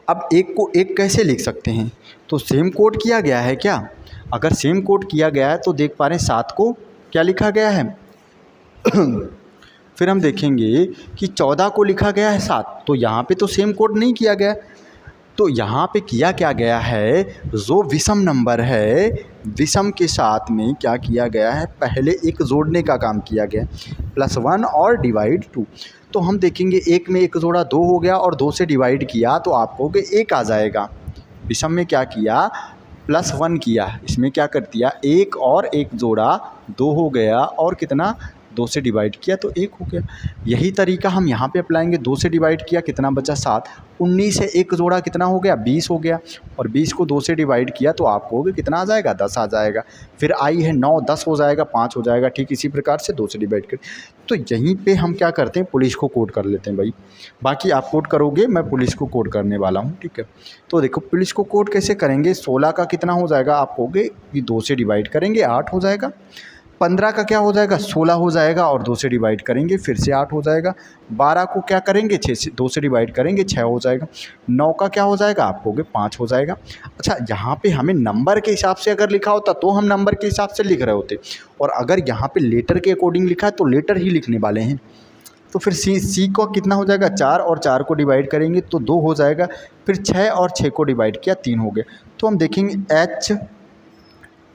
अब 1 को 1 कैसे लिख सकते हैं, तो सेम कोड किया गया है क्या? अगर सेम कोड किया गया है तो देख पा रहे हैं 7 को क्या लिखा गया है फिर हम देखेंगे कि 14 को लिखा गया है 7, तो यहाँ पे तो सेम कोड नहीं किया गया। तो यहाँ पे किया क्या गया है, जो विषम नंबर है विषम के साथ में क्या किया गया है, पहले एक जोड़ने का काम किया गया, +1 और डिवाइड 2। तो हम देखेंगे 1 में 1 जोड़ा 2 हो गया और 2 से डिवाइड किया तो आप कहोगे 1 आ जाएगा। विषम में क्या किया, +1 किया, इसमें क्या कर दिया, 1 और 1 जोड़ा 2 हो गया और कितना 2 से डिवाइड किया तो 1 हो गया। यही तरीका हम यहाँ पे अप्लाएंगे। 2 से डिवाइड किया, कितना बचा 7। 19 से 1 जोड़ा कितना हो गया 20 हो गया। और 20 को 2 से डिवाइड किया तो आपको हो गया कितना आ जाएगा 10 आ जाएगा। फिर आई है 9, 10 हो जाएगा, 5 हो जाएगा। ठीक इसी प्रकार से 2 से डिवाइड कर, तो यहीं पे हम क्या करते हैं, पुलिस को कोड कर लेते हैं भाई। बाकी आप कोड करोगे, मैं पुलिस को कोड करने वाला हूँ। ठीक है, तो देखो पुलिस को कोड कैसे करेंगे। 16 का कितना हो जाएगा, आप कहोगे कि 2 से डिवाइड करेंगे 8 हो जाएगा। 15 का क्या हो जाएगा 16 हो जाएगा, और 2 से डिवाइड करेंगे फिर से 8 हो जाएगा। 12 को क्या करेंगे 2 से डिवाइड करेंगे 6 हो जाएगा। 9 का क्या हो जाएगा, आप कहोगे 5 हो जाएगा। अच्छा, यहाँ पे हमें नंबर के हिसाब से अगर लिखा होता तो हम नंबर के हिसाब से लिख रहे होते, और अगर यहाँ पे लेटर के अकॉर्डिंग लिखा है तो लेटर ही लिखने वाले हैं। तो फिर सी को कितना हो जाएगा 4, और 4 को डिवाइड करेंगे तो 2 हो जाएगा। फिर 6 और 6 को डिवाइड किया 3 हो गए। तो हम देखेंगे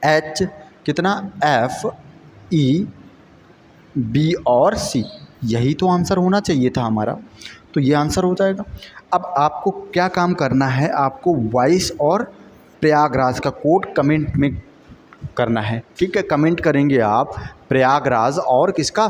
एच कितना F E B और C, यही तो आंसर होना चाहिए था हमारा। तो ये आंसर हो जाएगा। अब आपको क्या काम करना है, आपको वॉइस और प्रयागराज का कोड कमेंट में करना है। ठीक है, कमेंट करेंगे आप प्रयागराज और किसका,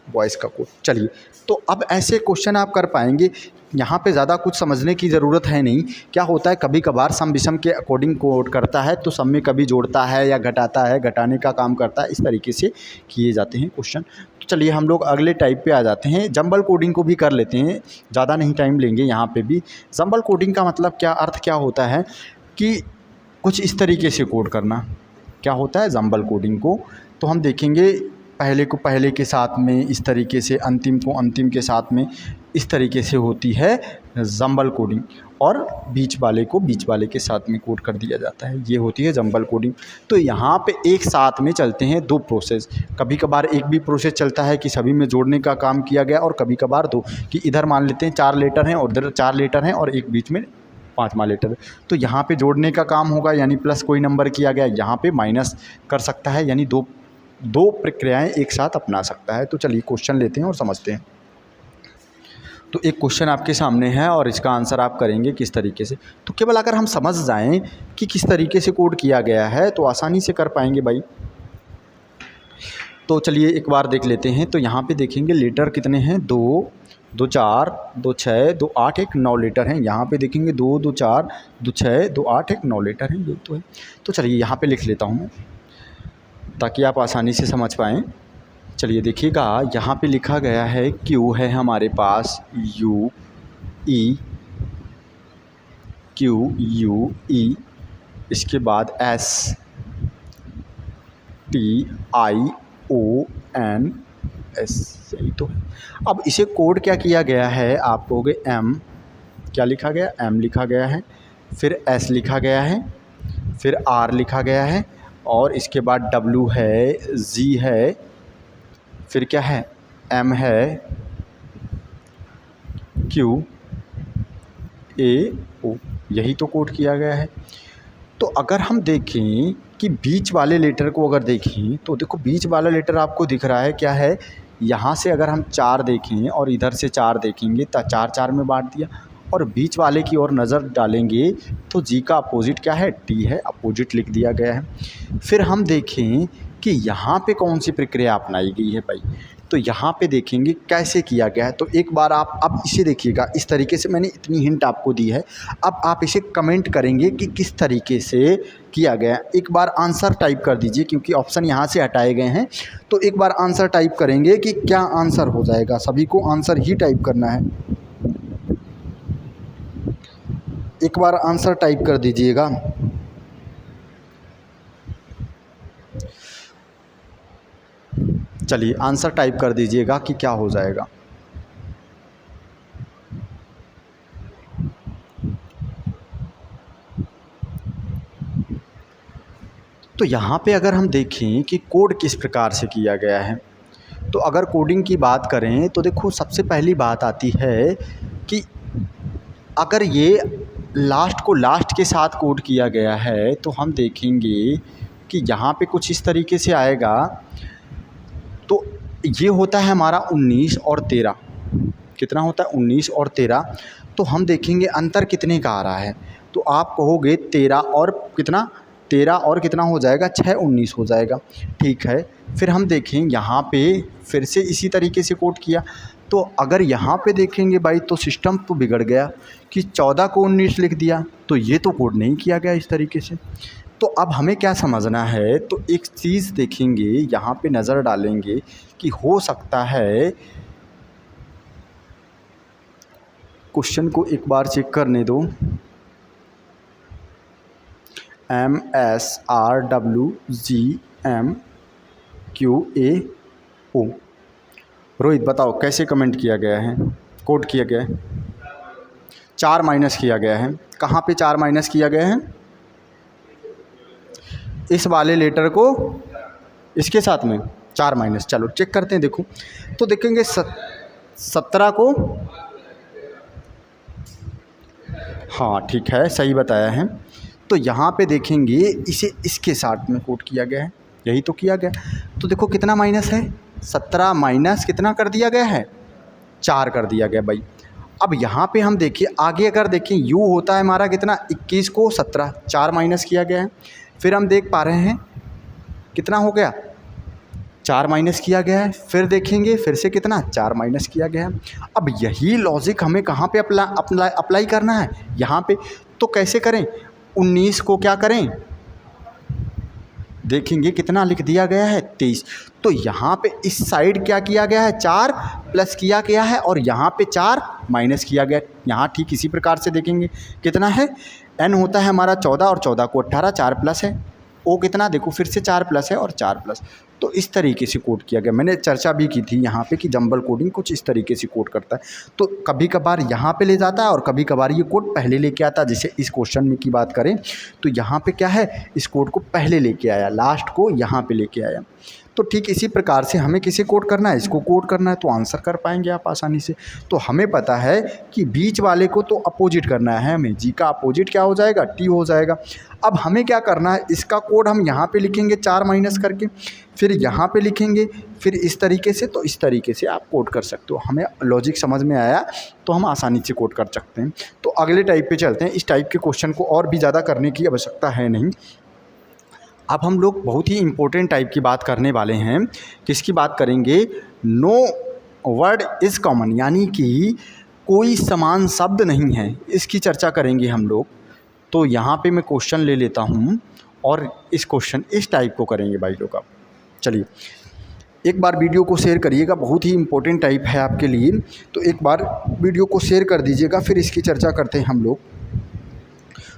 वॉइस का कोड। चलिए, तो अब ऐसे क्वेश्चन आप कर पाएंगे। यहाँ पे ज़्यादा कुछ समझने की ज़रूरत है नहीं। क्या होता है, कभी कभार सम विषम के अकॉर्डिंग कोड करता है, तो सम में कभी जोड़ता है या घटाता है, घटाने का काम करता है। इस तरीके से किए जाते हैं क्वेश्चन। तो चलिए हम लोग अगले टाइप पे आ जाते हैं। जंबल कोडिंग को भी कर लेते हैं, ज़्यादा नहीं टाइम लेंगे यहाँ पे भी। जंबल कोडिंग का मतलब क्या, अर्थ क्या होता है कि कुछ इस तरीके से कोड करना। क्या होता है जंबल कोडिंग को, तो हम देखेंगे पहले को पहले के साथ में इस तरीके से, अंतिम को अंतिम के साथ में इस तरीके से होती है जंबल कोडिंग, और बीच वाले को बीच वाले के साथ में कोड कर दिया जाता है, ये होती है जंबल कोडिंग। तो यहाँ पे एक साथ में चलते हैं 2 प्रोसेस। कभी कभार एक भी प्रोसेस चलता है कि सभी में जोड़ने का काम किया गया, और कभी कभार 2, कि इधर मान लेते हैं 4 लेटर हैं और इधर 4 लेटर हैं और एक बीच में 5वां लेटर है। तो यहाँ पे जोड़ने का काम होगा, यानी प्लस कोई नंबर किया गया, यहाँ पे माइनस कर सकता है, यानी दो प्रक्रियाएं एक साथ अपना सकता है। तो चलिए क्वेश्चन लेते हैं और समझते हैं। तो एक क्वेश्चन आपके सामने है और इसका आंसर आप करेंगे किस तरीके से। तो केवल अगर हम समझ जाएं कि किस तरीके से कोड किया गया है तो आसानी से कर पाएंगे भाई। तो चलिए एक बार देख लेते हैं। तो यहाँ पे देखेंगे लेटर कितने हैं, 2, 2 4, 2 6, 2 8, 1 9 लेटर हैं। यहाँ पे देखेंगे 2 2 4, 2 6, 2 8, 1 9 लेटर हैं, ये तो है। तो चलिए यहाँ पे लिख लेता हूँ मैं, ताकि आप आसानी से समझ पाएँ। चलिए देखिएगा, यहाँ पे लिखा गया है क्यू है हमारे पास, U E, Q U E, इसके बाद S T I O N S, यही तो है। अब इसे कोड क्या किया गया है, आप कहोगे एम, क्या लिखा गया, एम लिखा गया है, फिर एस लिखा गया है, फिर आर लिखा गया है, और इसके बाद डब्ल्यू है, जी है, फिर क्या है, एम है, क्यू ए ओ, यही तो कोड किया गया है। तो अगर हम देखें कि बीच वाले लेटर को अगर देखें तो देखो बीच वाला लेटर आपको दिख रहा है क्या है, यहाँ से अगर हम 4 देखें और इधर से 4 देखेंगे तो 4 4 में बांट दिया, और बीच वाले की ओर नज़र डालेंगे तो जी का अपोजिट क्या है, टी है, अपोजिट लिख दिया गया है। फिर हम देखें कि यहाँ पे कौन सी प्रक्रिया अपनाई गई है भाई, तो यहाँ पे देखेंगे कैसे किया गया है। तो एक बार आप अब इसे देखिएगा, इस तरीके से मैंने इतनी हिंट आपको दी है। अब आप इसे कमेंट करेंगे कि किस तरीके से किया गया। एक बार आंसर टाइप कर दीजिए, क्योंकि ऑप्शन यहाँ से हटाए गए हैं। तो एक बार आंसर टाइप करेंगे कि क्या आंसर हो जाएगा, सभी को आंसर ही टाइप करना है। एक बार आंसर टाइप कर दीजिएगा। चलिए आंसर टाइप कर दीजिएगा कि क्या हो जाएगा। तो यहाँ पे अगर हम देखें कि कोड किस प्रकार से किया गया है, तो अगर कोडिंग की बात करें तो देखो सबसे पहली बात आती है कि अगर ये लास्ट को लास्ट के साथ कोड किया गया है तो हम देखेंगे कि यहाँ पे कुछ इस तरीके से आएगा। तो ये होता है हमारा 19 और 13, कितना होता है 19 और 13। तो हम देखेंगे अंतर कितने का आ रहा है, तो आप कहोगे 13 और कितना 13 और कितना हो जाएगा, 6 19 हो जाएगा। ठीक है, फिर हम देखें यहाँ पे फिर से इसी तरीके से कोड किया। तो अगर यहाँ पे देखेंगे भाई तो सिस्टम तो बिगड़ गया कि 14 को 19 लिख दिया, तो ये तो कोड नहीं किया गया इस तरीके से। तो अब हमें क्या समझना है, तो एक चीज़ देखेंगे, यहाँ पे नज़र डालेंगे कि हो सकता है, क्वेश्चन को एक बार चेक करने दो। MSRWGMQAO, रोहित बताओ कैसे कमेंट किया गया है, कोड किया गया है? 4 माइनस किया गया है। कहाँ पे 4 माइनस किया गया है? इस वाले लेटर को इसके साथ में 4 माइनस। चलो चेक करते हैं, देखो तो देखेंगे 17 को, हाँ ठीक है सही बताया है। तो यहाँ पे देखेंगे इसे इसके साथ में कोड किया गया है, यही तो किया गया। तो देखो कितना माइनस है, 17 माइनस कितना कर दिया गया है, 4 कर दिया गया भाई। अब यहाँ पे हम देखिए आगे, अगर देखें u होता है हमारा कितना, 21 को 17, 4 माइनस किया गया है। फिर हम देख पा रहे हैं कितना हो गया, 4 माइनस किया गया है। फिर देखेंगे फिर से कितना, 4 माइनस किया गया है। अब यही लॉजिक हमें कहाँ पे अप्लाई करना है, यहाँ पे। तो कैसे करें, 19 को क्या करें, देखेंगे कितना लिख दिया गया है, 23। तो यहाँ पे इस साइड क्या किया गया है, 4 प्लस किया गया है और यहाँ पे 4 माइनस किया गया। यहाँ ठीक इसी प्रकार से देखेंगे कितना है, n होता है हमारा 14 और 14 को 18, 4 प्लस है। ओ कितना, देखो फिर से 4 प्लस है और 4 प्लस। तो इस तरीके से कोड किया गया। मैंने चर्चा भी की थी यहाँ पे कि जंबल कोडिंग कुछ इस तरीके से कोड करता है। तो कभी कभार यहाँ पे ले जाता है और कभी कभार ये कोड पहले लेके आता है। जैसे इस क्वेश्चन में की बात करें तो यहाँ पे क्या है, इस कोड को पहले लेके आया, लास्ट को यहाँ पे लेके आया। तो ठीक इसी प्रकार से हमें किसे कोड करना है, इसको कोड करना है, तो आंसर कर पाएंगे आप आसानी से। तो हमें पता है कि बीच वाले को तो अपोजिट करना है हमें, जी का अपोजिट क्या हो जाएगा, टी हो जाएगा। अब हमें क्या करना है, इसका कोड हम यहाँ पे लिखेंगे 4 माइनस करके, फिर यहाँ पे लिखेंगे, फिर इस तरीके से। तो इस तरीके से आप कोड कर सकते हो। हमें लॉजिक समझ में आया तो हम आसानी से कोड कर सकते हैं। तो अगले टाइप पे चलते हैं। इस टाइप के क्वेश्चन को और भी ज़्यादा करने की आवश्यकता है नहीं। अब हम लोग बहुत ही इम्पोर्टेंट टाइप की बात करने वाले हैं। किसकी बात करेंगे, नो वर्ड इज़ कॉमन, यानी कि कोई समान शब्द नहीं है, इसकी चर्चा करेंगे हम लोग। तो यहाँ पे मैं क्वेश्चन ले लेता हूँ और इस क्वेश्चन इस टाइप को करेंगे भाई लोग। आप चलिए एक बार वीडियो को शेयर करिएगा, बहुत ही इम्पोर्टेंट टाइप है आपके लिए। तो एक बार वीडियो को शेयर कर दीजिएगा, फिर इसकी चर्चा करते हैं हम लोग।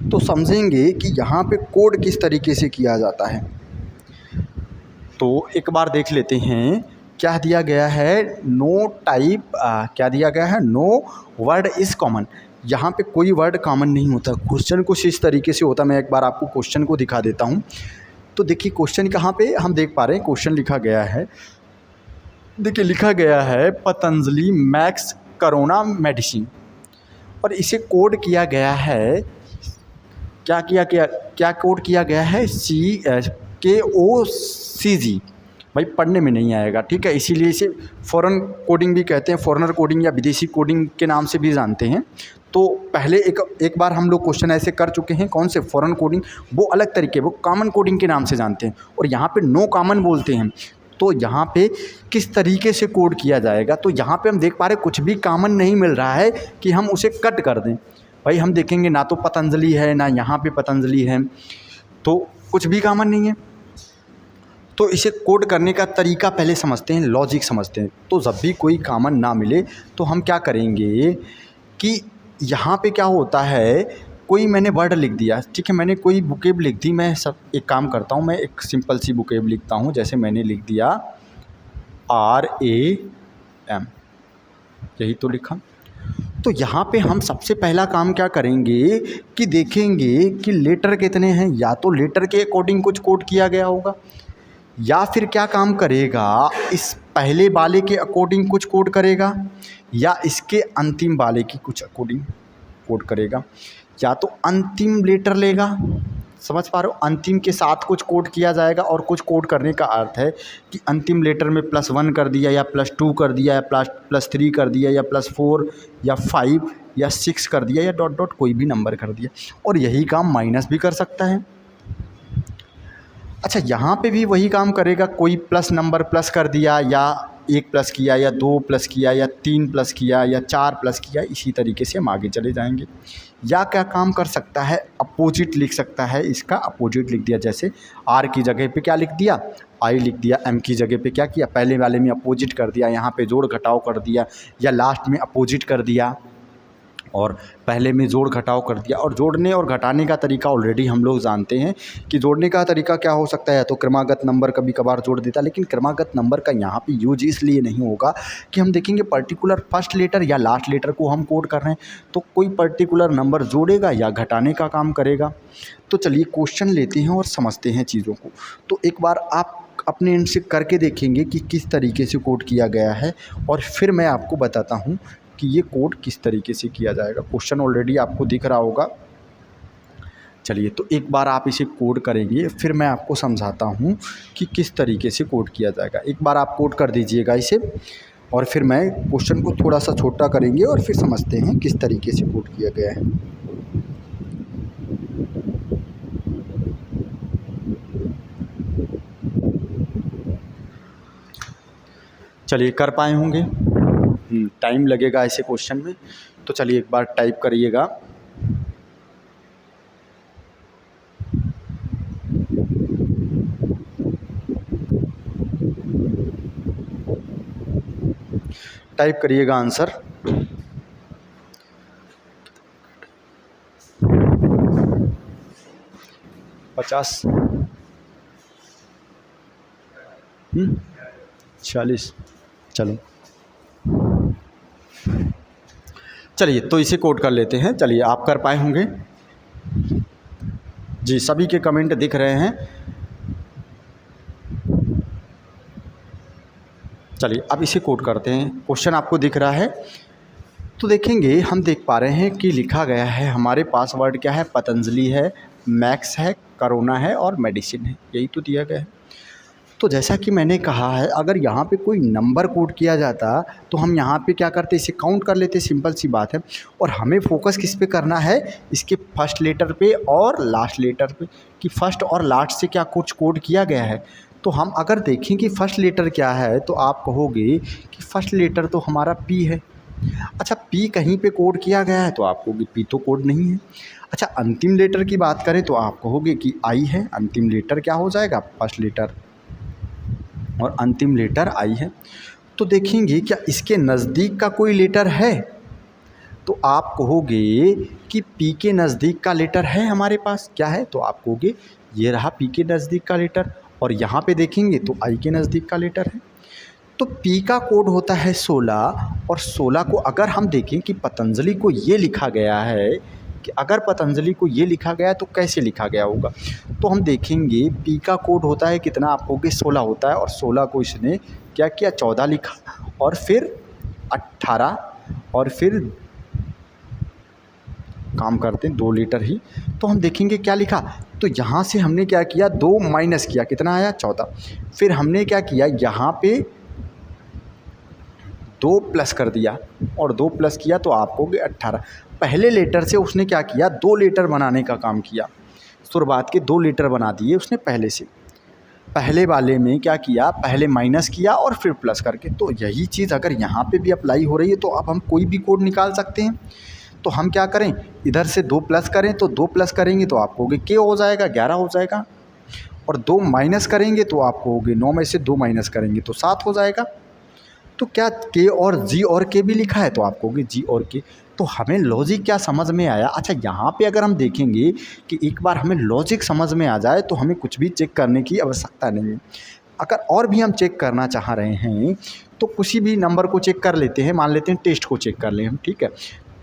तो समझेंगे कि यहाँ पे कोड किस तरीके से किया जाता है। तो एक बार देख लेते हैं क्या दिया गया है, नो टाइप, क्या दिया गया है, नो वर्ड इज़ कॉमन। यहाँ पे कोई वर्ड कॉमन नहीं होता। क्वेश्चन कुछ इस तरीके से होता है। मैं एक बार आपको क्वेश्चन को दिखा देता हूँ। तो देखिए क्वेश्चन कहाँ पे हम देख पा रहे हैं, क्वेश्चन लिखा गया है, देखिए लिखा गया है पतंजलि मैक्स कोरोना मेडिसिन, और इसे कोड किया गया है, क्या कोड किया गया है, KOCG। भाई पढ़ने में नहीं आएगा, ठीक है, इसीलिए इसे फॉरेन कोडिंग भी कहते हैं, फॉरेनर कोडिंग या विदेशी कोडिंग के नाम से भी जानते हैं। तो पहले एक बार हम लोग क्वेश्चन ऐसे कर चुके हैं, कौन से, फॉरेन कोडिंग, वो अलग तरीके, वो कॉमन कोडिंग के नाम से जानते हैं, और यहाँ पे नो कॉमन बोलते हैं। तो यहाँ पे किस तरीके से कोड किया जाएगा, तो यहाँ पे हम देख पा रहे कुछ भी कॉमन नहीं मिल रहा है कि हम उसे कट कर दें। भाई हम देखेंगे ना तो पतंजलि है ना यहाँ पे पतंजलि है, तो कुछ भी कॉमन नहीं है। तो इसे कोड करने का तरीका पहले समझते हैं, लॉजिक समझते हैं। तो जब भी कोई कॉमन ना मिले तो हम क्या करेंगे कि यहाँ पे क्या होता है, कोई मैंने वर्ड लिख दिया, ठीक है, मैंने कोई बुकेब लिख दी। मैं सब एक काम करता हूँ, मैं एक सिंपल सी बुकेब लिखता हूँ। जैसे मैंने लिख दिया RAM, यही तो लिखा। तो यहाँ पे हम सबसे पहला काम क्या करेंगे कि देखेंगे कि लेटर कितने हैं। या तो लेटर के अकॉर्डिंग कुछ कोड किया गया होगा, या फिर क्या काम करेगा, इस पहले वाले के अकॉर्डिंग कुछ कोड करेगा, या इसके अंतिम वाले की कुछ अकॉर्डिंग कोड करेगा, या तो अंतिम लेटर लेगा। समझ पा रहे हो, अंतिम के साथ कुछ कोड किया जाएगा। और कुछ कोड करने का अर्थ है कि अंतिम लेटर में +1 कर दिया, या +2 कर दिया, या +3 कर दिया, या +4 या 5 या 6 कर दिया, या डॉट डॉट कोई भी नंबर कर दिया। और यही काम माइनस भी कर सकता है। अच्छा, यहाँ पे भी वही काम करेगा, कोई प्लस नंबर प्लस कर दिया, या 1 प्लस किया, या 2 प्लस किया, या 3 प्लस किया, या 4 प्लस किया, इसी तरीके से हम आगे चले जाएंगे। या क्या काम कर सकता है, अपोजिट लिख सकता है, इसका अपोजिट लिख दिया। जैसे आर की जगह पे क्या लिख दिया, आई लिख दिया। एम की जगह पे क्या किया, पहले वाले में अपोजिट कर दिया, यहाँ पे जोड़ घटाव कर दिया, या लास्ट में अपोजिट कर दिया और पहले में जोड़ घटाव कर दिया। और जोड़ने और घटाने का तरीका ऑलरेडी हम लोग जानते हैं कि जोड़ने का तरीका क्या हो सकता है, तो क्रमागत नंबर कभी कभार जोड़ देता है, लेकिन क्रमागत नंबर का यहाँ पे यूज इसलिए नहीं होगा कि हम देखेंगे पर्टिकुलर फर्स्ट लेटर या लास्ट लेटर को हम कोड कर रहे हैं, तो कोई पर्टिकुलर नंबर जोड़ेगा या घटाने का काम करेगा। तो चलिए क्वेश्चन लेते हैं और समझते हैं चीज़ों को। तो एक बार आप अपने एंड से करके देखेंगे कि किस तरीके से कोड किया गया है, और फिर मैं आपको बताता हूँ कि ये कोड किस तरीके से किया जाएगा। क्वेश्चन ऑलरेडी आपको दिख रहा होगा। चलिए, तो एक बार आप इसे कोड करेंगे, फिर मैं आपको समझाता हूँ कि किस तरीके से कोड किया जाएगा। एक बार आप कोड कर दीजिएगा इसे, और फिर मैं क्वेश्चन को थोड़ा सा छोटा करेंगे और फिर समझते हैं किस तरीके से कोड किया गया है। चलिए, कर पाए होंगे। टाइम लगेगा ऐसे क्वेश्चन में, तो चलिए एक बार टाइप करिएगा। टाइप करिएगा आंसर। पचास 40। चलो, चलिए तो इसे कोड कर लेते हैं। चलिए, आप कर पाए होंगे जी, सभी के कमेंट दिख रहे हैं। चलिए अब इसे कोड करते हैं। क्वेश्चन आपको दिख रहा है, तो देखेंगे हम देख पा रहे हैं कि लिखा गया है हमारे पास वर्ड क्या है, पतंजलि है, मैक्स है, करोना है और मेडिसिन है, यही तो दिया गया है। तो जैसा कि मैंने कहा है, अगर यहाँ पे कोई नंबर कोड किया जाता तो हम यहाँ पे क्या करते, इसे काउंट कर लेते, सिंपल सी बात है। और हमें फोकस किस पे करना है, इसके फर्स्ट लेटर पे और लास्ट लेटर पे, कि फर्स्ट और लास्ट से क्या कुछ कोड किया गया है। तो हम अगर देखें कि फर्स्ट लेटर क्या है, तो आप कहोगे कि फर्स्ट लेटर तो हमारा पी है। अच्छा, पी कहीं पे कोड किया गया है, तो आप कहोगे पी तो कोड नहीं है। अच्छा, अंतिम लेटर की बात करें तो आप कहोगे कि आई है। अंतिम लेटर क्या हो जाएगा, फर्स्ट लेटर, और अंतिम लेटर आई है। तो देखेंगे क्या इसके नज़दीक का कोई लेटर है, तो आप कहोगे कि पी के नज़दीक का लेटर है हमारे पास, क्या है, तो आप कहोगे ये रहा पी के नज़दीक का लेटर। और यहाँ पे देखेंगे तो आई के नज़दीक का लेटर है। तो पी का कोड होता है 16, और 16 को अगर हम देखें कि पतंजलि को ये लिखा गया है, कि अगर पतंजलि को ये लिखा गया है तो कैसे लिखा गया होगा, तो हम देखेंगे पी का कोड होता है कितना, आप कहोगे 16 होता है, और 16 को इसने क्या किया, 14 लिखा, और फिर 18, और फिर काम करते हैं 2 लीटर ही। तो हम देखेंगे क्या लिखा, तो यहाँ से हमने क्या किया, 2 माइनस किया, कितना आया, 14। फिर हमने क्या किया, यहाँ पे 2 प्लस कर दिया, और 2 प्लस किया तो आप कहोगे 18। पहले लेटर से उसने क्या किया, 2 लीटर बनाने का काम किया, शुरुआत के 2 लीटर बना दिए उसने पहले से। पहले वाले में क्या किया, पहले माइनस किया और फिर प्लस करके। तो यही चीज़ अगर यहाँ पे भी अप्लाई हो रही है, तो अब हम कोई भी कोड निकाल सकते हैं। तो हम क्या करें, इधर से 2 प्लस करें, तो 2 प्लस करेंगे तो आप कहोगे के हो जाएगा, 11 हो जाएगा, और 2 माइनस करेंगे तो आप कहोगे 9 में से 2 माइनस करेंगे तो 7 हो जाएगा। तो क्या के और जी और के भी लिखा है, तो आप कहोगे जी और के। तो हमें लॉजिक क्या समझ में आया। अच्छा, यहाँ पे अगर हम देखेंगे कि एक बार हमें लॉजिक समझ में आ जाए तो हमें कुछ भी चेक करने की आवश्यकता नहीं है। अगर और भी हम चेक करना चाह रहे हैं तो किसी भी नंबर को चेक कर लेते हैं, मान लेते हैं टेस्ट को चेक कर लें हम, ठीक है।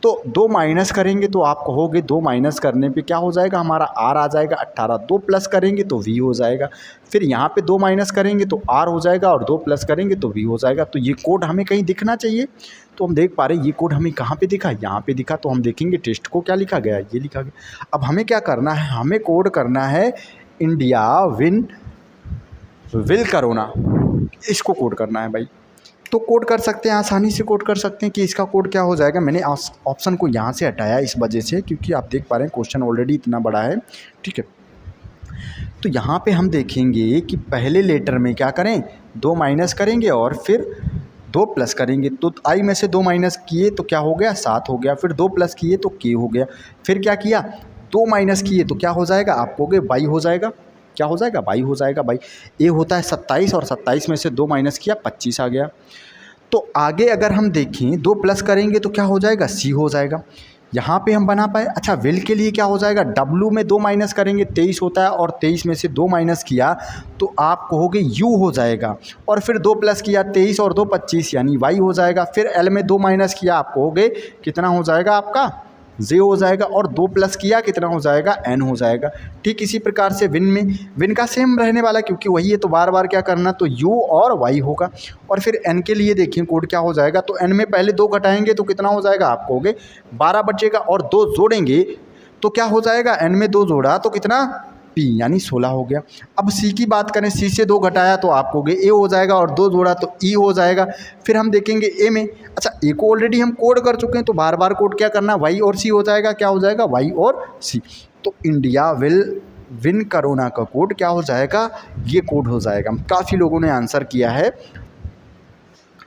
तो 2 माइनस करेंगे तो आप कहोगे 2 माइनस करने पे क्या हो जाएगा, हमारा आर आ जाएगा 18। 2 प्लस करेंगे तो वी हो जाएगा। फिर यहाँ पे 2 माइनस करेंगे तो आर हो जाएगा, और 2 प्लस करेंगे तो वी हो जाएगा। तो ये कोड हमें कहीं दिखना चाहिए, तो हम देख पा रहे हैं ये कोड हमें कहाँ पे दिखा, यहाँ पे दिखा। तो हम देखेंगे टेस्ट को क्या लिखा गया, ये लिखा गया। अब हमें क्या करना है, हमें कोड करना है इंडिया विल कोरोना, इसको कोड करना है भाई। तो कोड कर सकते हैं, आसानी से कोड कर सकते हैं कि इसका कोड क्या हो जाएगा। मैंने ऑप्शन को यहाँ से हटाया इस वजह से, क्योंकि आप देख पा रहे हैं क्वेश्चन ऑलरेडी इतना बड़ा है, ठीक है। तो यहाँ पे हम देखेंगे कि पहले लेटर में क्या करें, 2 माइनस करेंगे और फिर 2 प्लस करेंगे। तो आई में से 2 माइनस किए तो क्या हो गया, 7 हो गया। फिर 2 प्लस किए तो के हो गया। फिर क्या किया, 2 माइनस किए तो क्या हो जाएगा, आप कहोगे वाई हो जाएगा। क्या हो जाएगा, वाई हो जाएगा। वाई ए होता है 27 और 27 में से 2 माइनस किया 25 आ गया। तो आगे अगर हम देखें 2 प्लस करेंगे तो क्या हो जाएगा, सी हो जाएगा। यहाँ पे हम बना पाए। अच्छा, विल के लिए क्या हो जाएगा, डब्लू में 2 माइनस करेंगे 23 होता है और 23 में से 2 माइनस किया तो आप कहोगे यू हो जाएगा। और फिर 2 प्लस किया 23 और 2 25 यानी वाई हो जाएगा। फिर एल में 2 माइनस किया आप कहोगे कितना हो जाएगा, आपका जे हो जाएगा। और 2 प्लस किया कितना हो जाएगा, एन हो जाएगा। ठीक इसी प्रकार से विन में, विन का सेम रहने वाला क्योंकि वही है तो बार बार क्या करना, तो यू और वाई होगा। और फिर एन के लिए देखिए कोड क्या हो जाएगा, तो एन में पहले 2 घटाएंगे तो कितना हो जाएगा, आप कहोगे 12 बचेगा। और 2 जोड़ेंगे तो क्या हो जाएगा, एन में 2 जोड़ा तो कितना, पी यानी 16 हो गया। अब सी की बात करें, सी से 2 घटाया तो आप कहोगे ए हो जाएगा और 2 जोड़ा तो ई हो जाएगा। फिर हम देखेंगे ए में, अच्छा ए को ऑलरेडी हम कोड कर चुके हैं तो बार बार कोड क्या करना, वाई और सी हो जाएगा। क्या हो जाएगा, वाई और सी। तो इंडिया विल विन कोरोना का कोड क्या हो जाएगा, ये कोड हो जाएगा। काफ़ी लोगों ने आंसर किया है।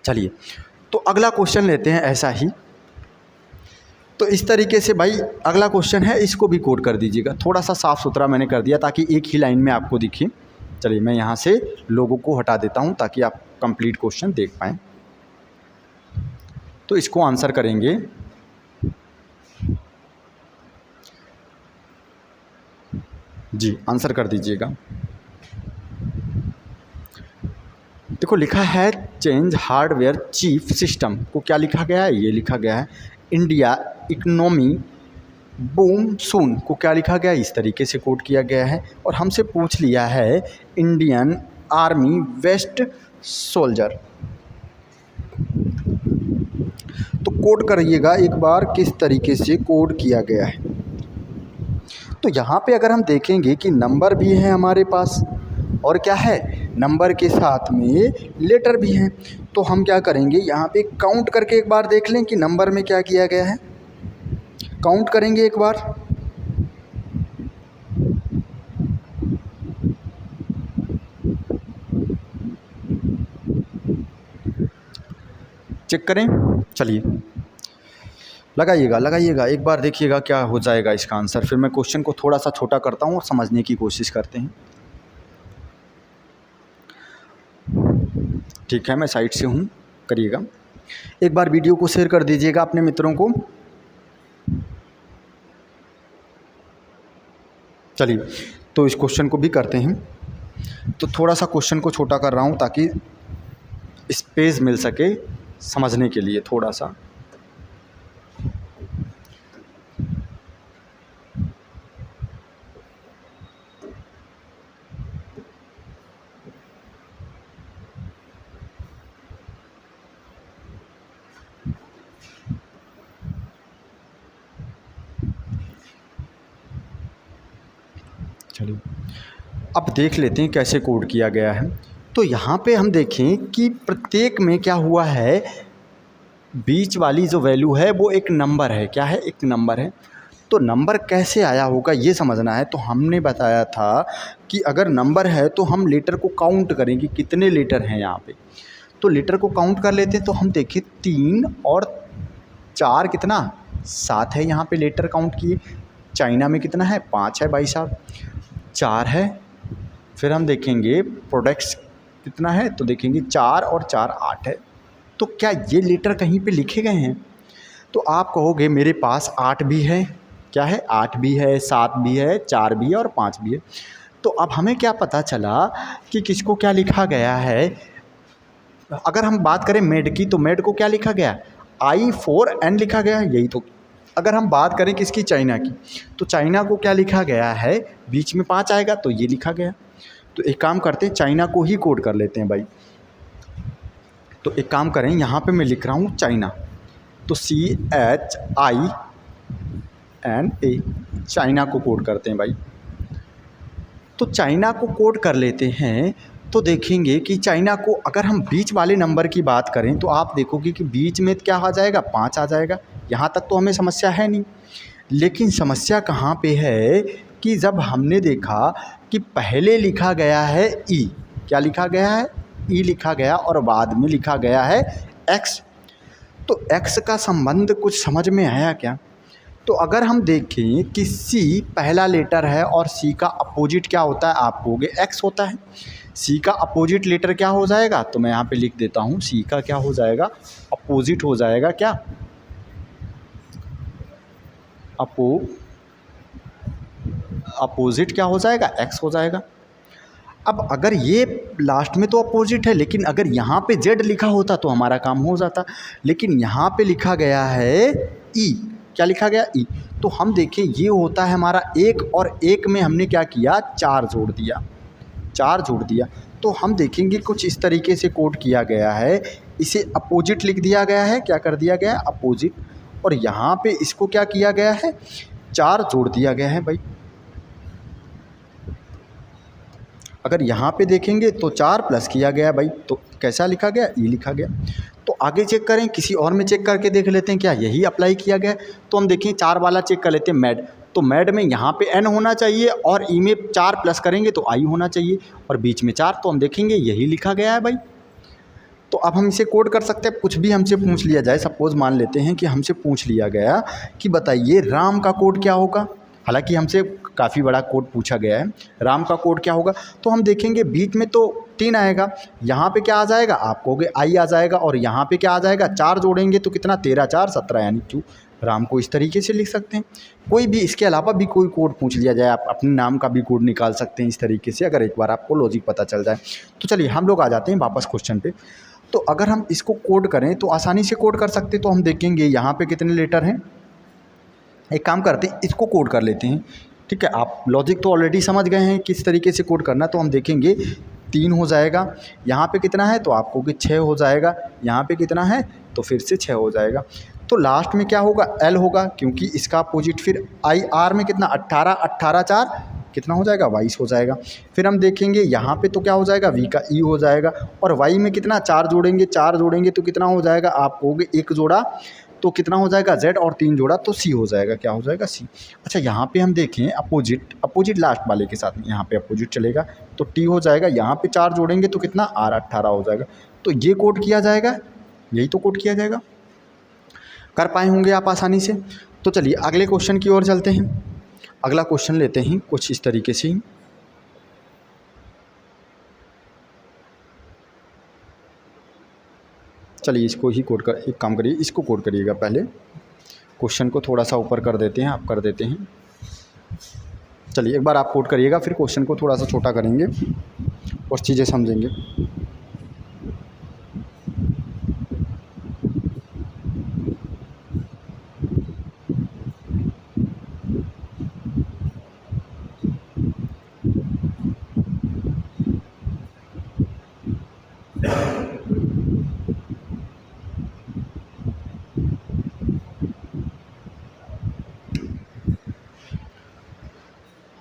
चलिए तो अगला क्वेश्चन लेते हैं ऐसा ही। तो इस तरीके से भाई अगला क्वेश्चन है, इसको भी कोड कर दीजिएगा। थोड़ा सा साफ़ सुथरा मैंने कर दिया ताकि एक ही लाइन में आपको दिखे। चलिए मैं यहाँ से लोगों को हटा देता हूँ ताकि आप कंप्लीट क्वेश्चन देख पाएँ। तो इसको आंसर करेंगे, जी आंसर कर दीजिएगा। देखो लिखा है चेंज हार्डवेयर चीफ सिस्टम को क्या लिखा गया है, ये लिखा गया है इंडिया इकोनॉमी बूम सून को क्या लिखा गया है, इस तरीके से कोड किया गया है। और हमसे पूछ लिया है इंडियन आर्मी वेस्ट सोल्जर, तो कोड करिएगा एक बार किस तरीके से कोड किया गया है। तो यहाँ पे अगर हम देखेंगे कि नंबर भी है हमारे पास और क्या है, नंबर के साथ में लेटर भी हैं, तो हम क्या करेंगे यहाँ पे काउंट करके एक बार देख लें कि नंबर में क्या किया गया है। काउंट करेंगे एक बार, चेक करें। चलिए लगाइएगा एक बार, देखिएगा क्या हो जाएगा इसका आंसर। फिर मैं क्वेश्चन को थोड़ा सा छोटा करता हूँ और समझने की कोशिश करते हैं। ठीक है, मैं साइड से हूँ, करिएगा। एक बार वीडियो को शेयर कर दीजिएगा अपने मित्रों को। चलिए तो इस क्वेश्चन को भी करते हैं। तो थोड़ा सा क्वेश्चन को छोटा कर रहा हूँ ताकि स्पेस मिल सके समझने के लिए थोड़ा सा। चलिए अब देख लेते हैं कैसे कोड किया गया है। तो यहाँ पे हम देखें कि प्रत्येक में क्या हुआ है, बीच वाली जो वैल्यू है वो एक नंबर है। क्या है, एक नंबर है। तो नंबर कैसे आया होगा ये समझना है। तो हमने बताया था कि अगर नंबर है तो हम लेटर को काउंट करेंगे, कितने लेटर हैं यहाँ पे। तो लेटर को काउंट कर लेते हैं। तो हम देखें 3 और 4 कितना, 7 है यहाँ पे लेटर काउंट किए। चाइना में कितना है, 5 है भाई साहब, 4 है। फिर हम देखेंगे प्रोडक्ट्स कितना है, तो देखेंगे 4 और 4 8 है। तो क्या ये लेटर कहीं पे लिखे गए हैं? तो आप कहोगे मेरे पास 8 भी है, क्या है, 8 भी है, 7 भी है, 4 भी है और 5 भी है। तो अब हमें क्या पता चला कि किसको क्या लिखा गया है। अगर हम बात करें मेड की, तो मेड को क्या लिखा गया, I4N लिखा गया है, यही तो। अगर हम बात करें किसकी, चाइना की, तो चाइना को क्या लिखा गया है, बीच में 5 आएगा तो ये लिखा गया। तो एक काम करते हैं, चाइना को ही कोड कर लेते हैं भाई। तो एक काम करें, यहाँ पे मैं लिख रहा हूँ चाइना, तो CHINA, चाइना को कोड करते हैं भाई। तो चाइना को कोड कर लेते हैं। तो देखेंगे कि चाइना को अगर हम बीच वाले नंबर की बात करें तो आप देखोगे कि बीच में क्या आ जाएगा, 5 आ जाएगा। यहाँ तक तो हमें समस्या है नहीं, लेकिन समस्या कहाँ पे है कि जब हमने देखा कि पहले लिखा गया है ई, क्या लिखा गया है, ई लिखा गया और बाद में लिखा गया है एक्स, तो एक्स का संबंध कुछ समझ में आया क्या? तो अगर हम देखें कि सी पहला लेटर है और सी का अपोजिट क्या होता है, आप कहोगे एक्स होता है। सी का अपोजिट लेटर क्या हो जाएगा, तो मैं यहाँ पे लिख देता हूँ, सी का क्या हो जाएगा, अपोजिट हो जाएगा क्या, अपोजिट क्या हो जाएगा, एक्स हो जाएगा। अब अगर ये लास्ट में तो अपोजिट है, लेकिन अगर यहाँ पे जेड लिखा होता तो हमारा काम हो जाता, लेकिन यहाँ पे लिखा गया है ई, क्या लिखा गया, ई। तो हम देखें ये होता है हमारा एक, और एक में हमने क्या किया, चार जोड़ दिया, चार जोड़ दिया। तो हम देखेंगे कुछ इस तरीके से कोड किया गया है, इसे अपोजिट लिख दिया गया है, क्या कर दिया गया है, अपोजिट, और यहाँ पे इसको क्या किया गया है, चार जोड़ दिया गया है भाई। अगर यहाँ पे देखेंगे तो 4 प्लस किया गया भाई, तो कैसा लिखा गया, ई लिखा गया। तो आगे चेक करें, किसी और में चेक करके देख लेते हैं क्या यही अप्लाई किया गया। तो हम देखें 4 वाला चेक कर लेते हैं, मैड, तो मैड में यहाँ पे एन होना चाहिए और ई में 4 प्लस करेंगे तो आई होना चाहिए, और बीच में 4, तो हम देखेंगे यही लिखा गया है भाई। तो अब हम इसे कोड कर सकते हैं, कुछ भी हमसे पूछ लिया जाए, सपोज़ मान लेते हैं कि हमसे पूछ लिया गया कि बताइए राम का कोड क्या होगा, हालांकि हमसे काफ़ी बड़ा कोड पूछा गया है, राम का कोड क्या होगा। तो हम देखेंगे बीच में तो 3 आएगा, यहाँ पे क्या आ जाएगा, आप कहोगे आई आ जाएगा, और यहाँ पे क्या आ जाएगा, 4 जोड़ेंगे तो कितना, 13 4 17, यानी क्यों राम को इस तरीके से लिख सकते हैं। कोई भी इसके अलावा भी कोई कोड पूछ लिया जाए, आप अपने नाम का भी कोड निकाल सकते हैं इस तरीके से, अगर एक बार आपको लॉजिक पता चल जाए। तो चलिए हम लोग आ जाते हैं वापस क्वेश्चन पे। तो अगर हम इसको कोड करें तो आसानी से कोड कर सकते हैं। तो हम देखेंगे यहाँ पे कितने लेटर हैं, एक काम करते हैं इसको कोड कर लेते हैं, ठीक है। आप लॉजिक तो ऑलरेडी समझ गए हैं किस तरीके से कोड करना। तो हम देखेंगे 3 हो जाएगा, यहाँ पे कितना है तो आपको कि 6 हो जाएगा, यहाँ पे कितना है तो फिर से 6 हो जाएगा। तो लास्ट में क्या होगा, एल होगा, क्योंकि इसका अपोजिट फिर आई, आर में कितना 18, 18 4 कितना हो जाएगा, 22 हो जाएगा। फिर हम देखेंगे यहाँ पे तो क्या हो जाएगा, वी का ई हो जाएगा, और वाई में कितना 4 जोड़ेंगे, 4 जोड़ेंगे तो कितना हो जाएगा, आप कहोगे 1 जोड़ा तो कितना हो जाएगा, जेड, और 3 जोड़ा तो सी हो जाएगा, क्या हो जाएगा, सी। अच्छा यहाँ पे हम देखें अपोजिट, अपोजिट लास्ट वाले के साथ में यहाँ पे अपोजिट चलेगा तो टी हो जाएगा, यहाँ पे 4 जोड़ेंगे तो कितना, आर 18 हो जाएगा। तो ये कोड किया जाएगा, यही तो कोड किया जाएगा, कर पाए होंगे आप आसानी से। तो चलिए अगले क्वेश्चन की ओर चलते हैं। अगला क्वेश्चन लेते हैं कुछ इस तरीके से ही। चलिए इसको ही कोड कर, एक काम करिए इसको कोड करिएगा पहले, क्वेश्चन को थोड़ा सा ऊपर कर देते हैं, आप कर देते हैं। चलिए एक बार आप कोड करिएगा, फिर क्वेश्चन को थोड़ा सा छोटा करेंगे और चीज़ें समझेंगे।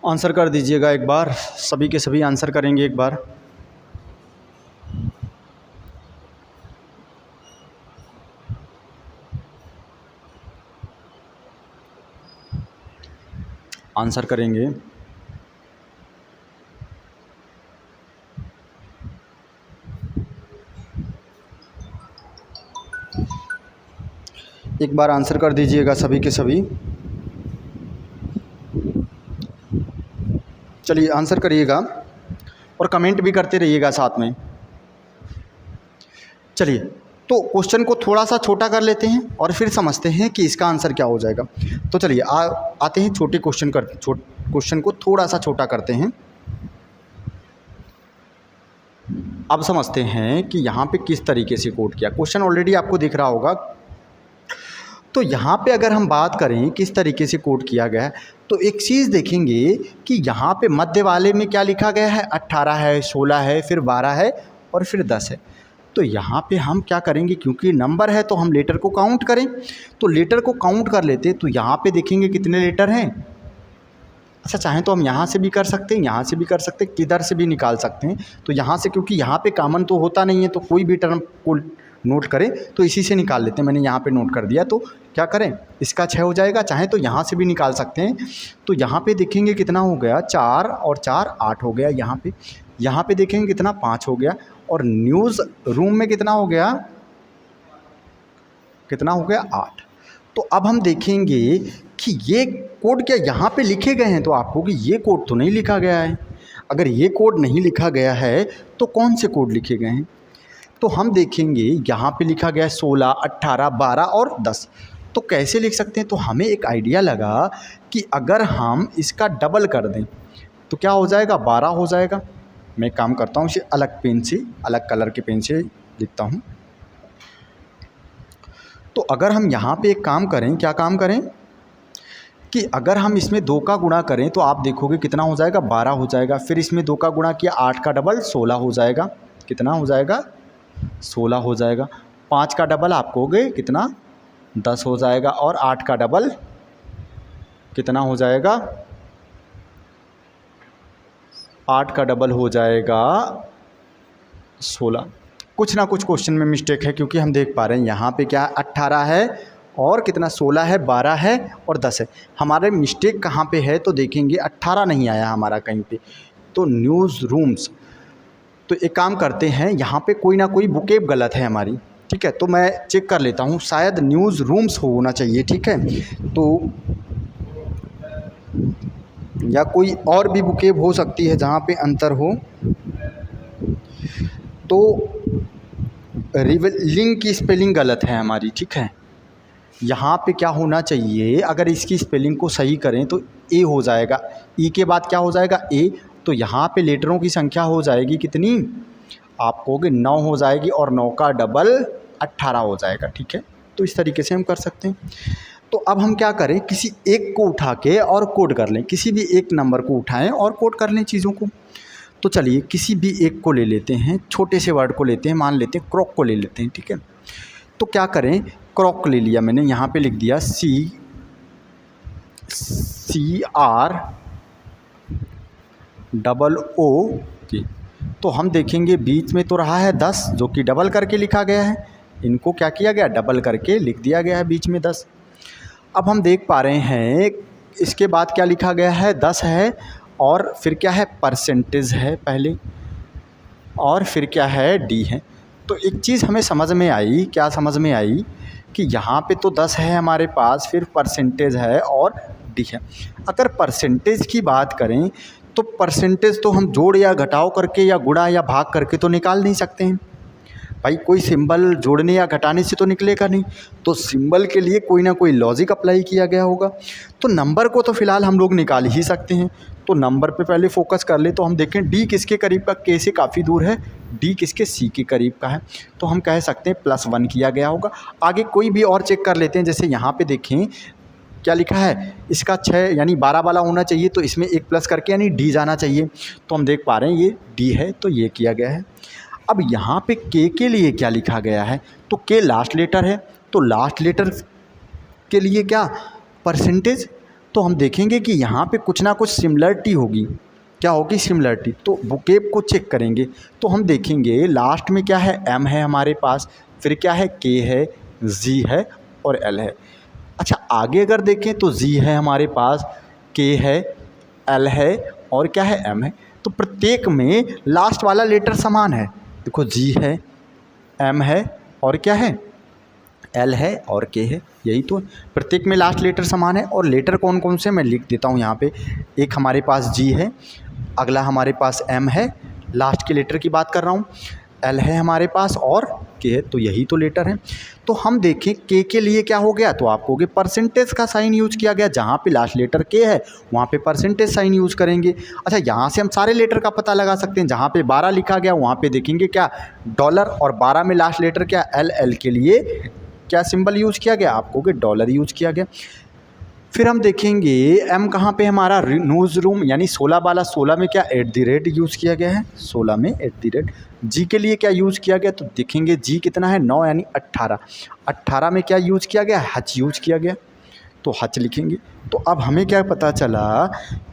आंसर कर दीजिएगा एक बार, सभी के सभी आंसर करेंगे एक बार। आंसर करेंगे। एक बार आंसर कर दीजिएगा सभी के सभी। चलिए आंसर करिएगा और कमेंट भी करते रहिएगा साथ में। चलिए तो क्वेश्चन को थोड़ा सा छोटा कर लेते हैं और फिर समझते हैं कि इसका आंसर क्या हो जाएगा। तो चलिए आते हैं छोटे क्वेश्चन क्वेश्चन को थोड़ा सा छोटा करते हैं। अब समझते हैं कि यहाँ पे किस तरीके से कोड किया। क्वेश्चन ऑलरेडी आपको दिख रहा होगा। तो यहाँ पे अगर हम बात करें किस तरीके से कोड किया गया है, तो एक चीज़ देखेंगे कि यहाँ पे मध्य वाले में क्या लिखा गया है, 18 है, 16 है, फिर 12 है और फिर 10 है। तो यहाँ पे हम क्या करेंगे, क्योंकि नंबर है तो हम लेटर को काउंट करें। तो लेटर को काउंट कर लेते, तो यहाँ पे देखेंगे कितने लेटर हैं। अच्छा चाहें तो हम यहाँ से भी कर सकते हैं, यहाँ से भी कर सकते हैं, किधर से भी निकाल सकते हैं। तो यहाँ से, क्योंकि यहाँ पे कॉमन तो होता नहीं है, तो कोई भी टर्म को नोट करें तो इसी से निकाल लेते हैं। मैंने यहाँ पे नोट कर दिया, तो क्या करें, इसका 6 हो जाएगा, चाहे तो यहाँ से भी निकाल सकते हैं। तो यहाँ पे देखेंगे कितना हो गया, 4 और 4 8 हो गया। यहाँ पे देखेंगे कितना, 5 हो गया। और न्यूज़ रूम में कितना हो गया, 8। तो अब हम देखेंगे कि ये कोड क्या यहाँ पे लिखे गए हैं, तो आपको कि ये कोड तो नहीं लिखा गया है। अगर ये कोड नहीं लिखा गया है तो कौन से कोड लिखे गए हैं, तो हम देखेंगे यहाँ पे लिखा गया है 16, 18, 12 और 10। तो कैसे लिख सकते हैं, तो हमें एक आइडिया लगा कि अगर हम इसका डबल कर दें तो क्या हो जाएगा, 12 हो जाएगा। मैं काम करता हूँ, इसे अलग पेन से, अलग कलर के पेन से लिखता हूँ। तो अगर हम यहाँ पे एक काम करें, क्या काम करें कि अगर हम इसमें 2 का गुणा करें तो आप देखोगे कितना हो जाएगा, 12 हो जाएगा। फिर इसमें 2 का गुणा किया, 8 का डबल 16 हो जाएगा। कितना हो जाएगा, 16 हो जाएगा। 5 का डबल आप कहोगे कितना, 10 हो जाएगा। और 8 का डबल कितना हो जाएगा, 8 का डबल हो जाएगा 16। कुछ ना कुछ क्वेश्चन में मिस्टेक है, क्योंकि हम देख पा रहे हैं यहाँ पे क्या 18 है और कितना 16 है, 12 है और 10 है। हमारे मिस्टेक कहाँ पे है, तो देखेंगे 18 नहीं आया हमारा कहीं पे, तो न्यूज़ रूम्स। तो एक काम करते हैं, यहाँ पे कोई ना कोई बुकेब गलत है हमारी, ठीक है। तो मैं चेक कर लेता हूँ, शायद न्यूज़ रूम्स होना चाहिए, ठीक है। तो या कोई और भी बुकेब हो सकती है जहाँ पे अंतर हो। तो रिवलिंग की स्पेलिंग गलत है हमारी, ठीक है। यहाँ पे क्या होना चाहिए, अगर इसकी स्पेलिंग को सही करें तो ए हो जाएगा, ई के बाद क्या हो जाएगा, ए। तो यहाँ पे लेटरों की संख्या हो जाएगी कितनी, आप कहोगे 9 हो जाएगी, और 9 का डबल 18 हो जाएगा, ठीक है। तो इस तरीके से हम कर सकते हैं। तो अब हम क्या करें, किसी एक को उठा के और कोड कर लें, किसी भी एक नंबर को उठाएं और कोड कर लें चीज़ों को। तो चलिए किसी भी एक को ले लेते हैं, छोटे से वर्ड को लेते हैं, मान लेते हैं क्रॉक को ले लेते हैं, ठीक है। तो क्या करें, क्रॉक ले लिया मैंने, यहाँ पे लिख दिया CROOK। तो हम देखेंगे बीच में तो रहा है 10, जो कि डबल करके लिखा गया है। इनको क्या किया गया, डबल करके लिख दिया गया है बीच में 10। अब हम देख पा रहे हैं इसके बाद क्या लिखा गया है, 10 है, और फिर क्या है, परसेंटेज है पहले, और फिर क्या है, डी है। तो एक चीज़ हमें समझ में आई, क्या समझ में आई कि यहाँ पे तो 10 है हमारे पास, फिर परसेंटेज है और डी है। अगर परसेंटेज की बात करें तो परसेंटेज तो हम जोड़ या घटाव करके या गुणा या भाग करके तो निकाल नहीं सकते हैं भाई, कोई सिंबल जोड़ने या घटाने से तो निकलेगा नहीं। तो सिंबल के लिए कोई ना कोई लॉजिक अप्लाई किया गया होगा। तो नंबर को तो फ़िलहाल हम लोग निकाल ही सकते हैं। तो नंबर पे पहले फोकस कर ले, तो हम देखें डी किसके करीब का, के से काफ़ी दूर है, डी किसके, सी के करीब का है। तो हम कह सकते हैं +1 किया गया होगा। आगे कोई भी और चेक कर लेते हैं, जैसे यहाँ पे देखें क्या लिखा है, इसका 6 यानी 12 वाला होना चाहिए, तो इसमें एक प्लस करके यानी डी जाना चाहिए। तो हम देख पा रहे हैं ये डी है, तो ये किया गया है। अब यहाँ पे के लिए क्या लिखा गया है, तो के लास्ट लेटर है, तो लास्ट लेटर के लिए क्या, परसेंटेज। तो हम देखेंगे कि यहाँ पे कुछ ना कुछ सिमिलरिटी होगी। क्या होगी, सिमिलरिटी। तो बुकेब को चेक करेंगे तो हम देखेंगे लास्ट में क्या है, एम है हमारे पास, फिर क्या है, के है, जी है और एल है। अच्छा आगे अगर देखें तो जी है हमारे पास, के है, एल है और क्या है, एम है। तो प्रत्येक में लास्ट वाला लेटर समान है। देखो जी है, एम है और क्या है, एल है और के है। यही तो प्रत्येक में लास्ट लेटर समान है। और लेटर कौन कौन से मैं लिख देता हूँ यहाँ पे। एक हमारे पास जी है, अगला हमारे पास एम है, लास्ट के लेटर की बात कर रहा हूँ, एल है हमारे पास और के है। तो यही तो लेटर है। तो हम देखें के लिए क्या हो गया, तो आप कहोगे परसेंटेज का साइन यूज़ किया गया। जहाँ पे लास्ट लेटर के है वहाँ पे परसेंटेज साइन यूज़ करेंगे। अच्छा यहाँ से हम सारे लेटर का पता लगा सकते हैं। जहाँ पे 12 लिखा गया वहाँ पे देखेंगे क्या, डॉलर, और 12 में लास्ट लेटर क्या, एल, एल के लिए क्या सिंबल यूज़ किया गया, आप कहोगे डॉलर यूज़ किया गया। फिर हम देखेंगे एम कहाँ पे हमारा, न्यूज़ रूम यानी 16 वाला, 16 में क्या @ यूज़ किया गया है, 16 में @ जी के लिए क्या यूज़ किया गया, तो देखेंगे जी कितना है, 9 यानी 18, 18 में क्या यूज़ किया गया, हच यूज़ किया गया, तो हच लिखेंगे। तो अब हमें क्या पता चला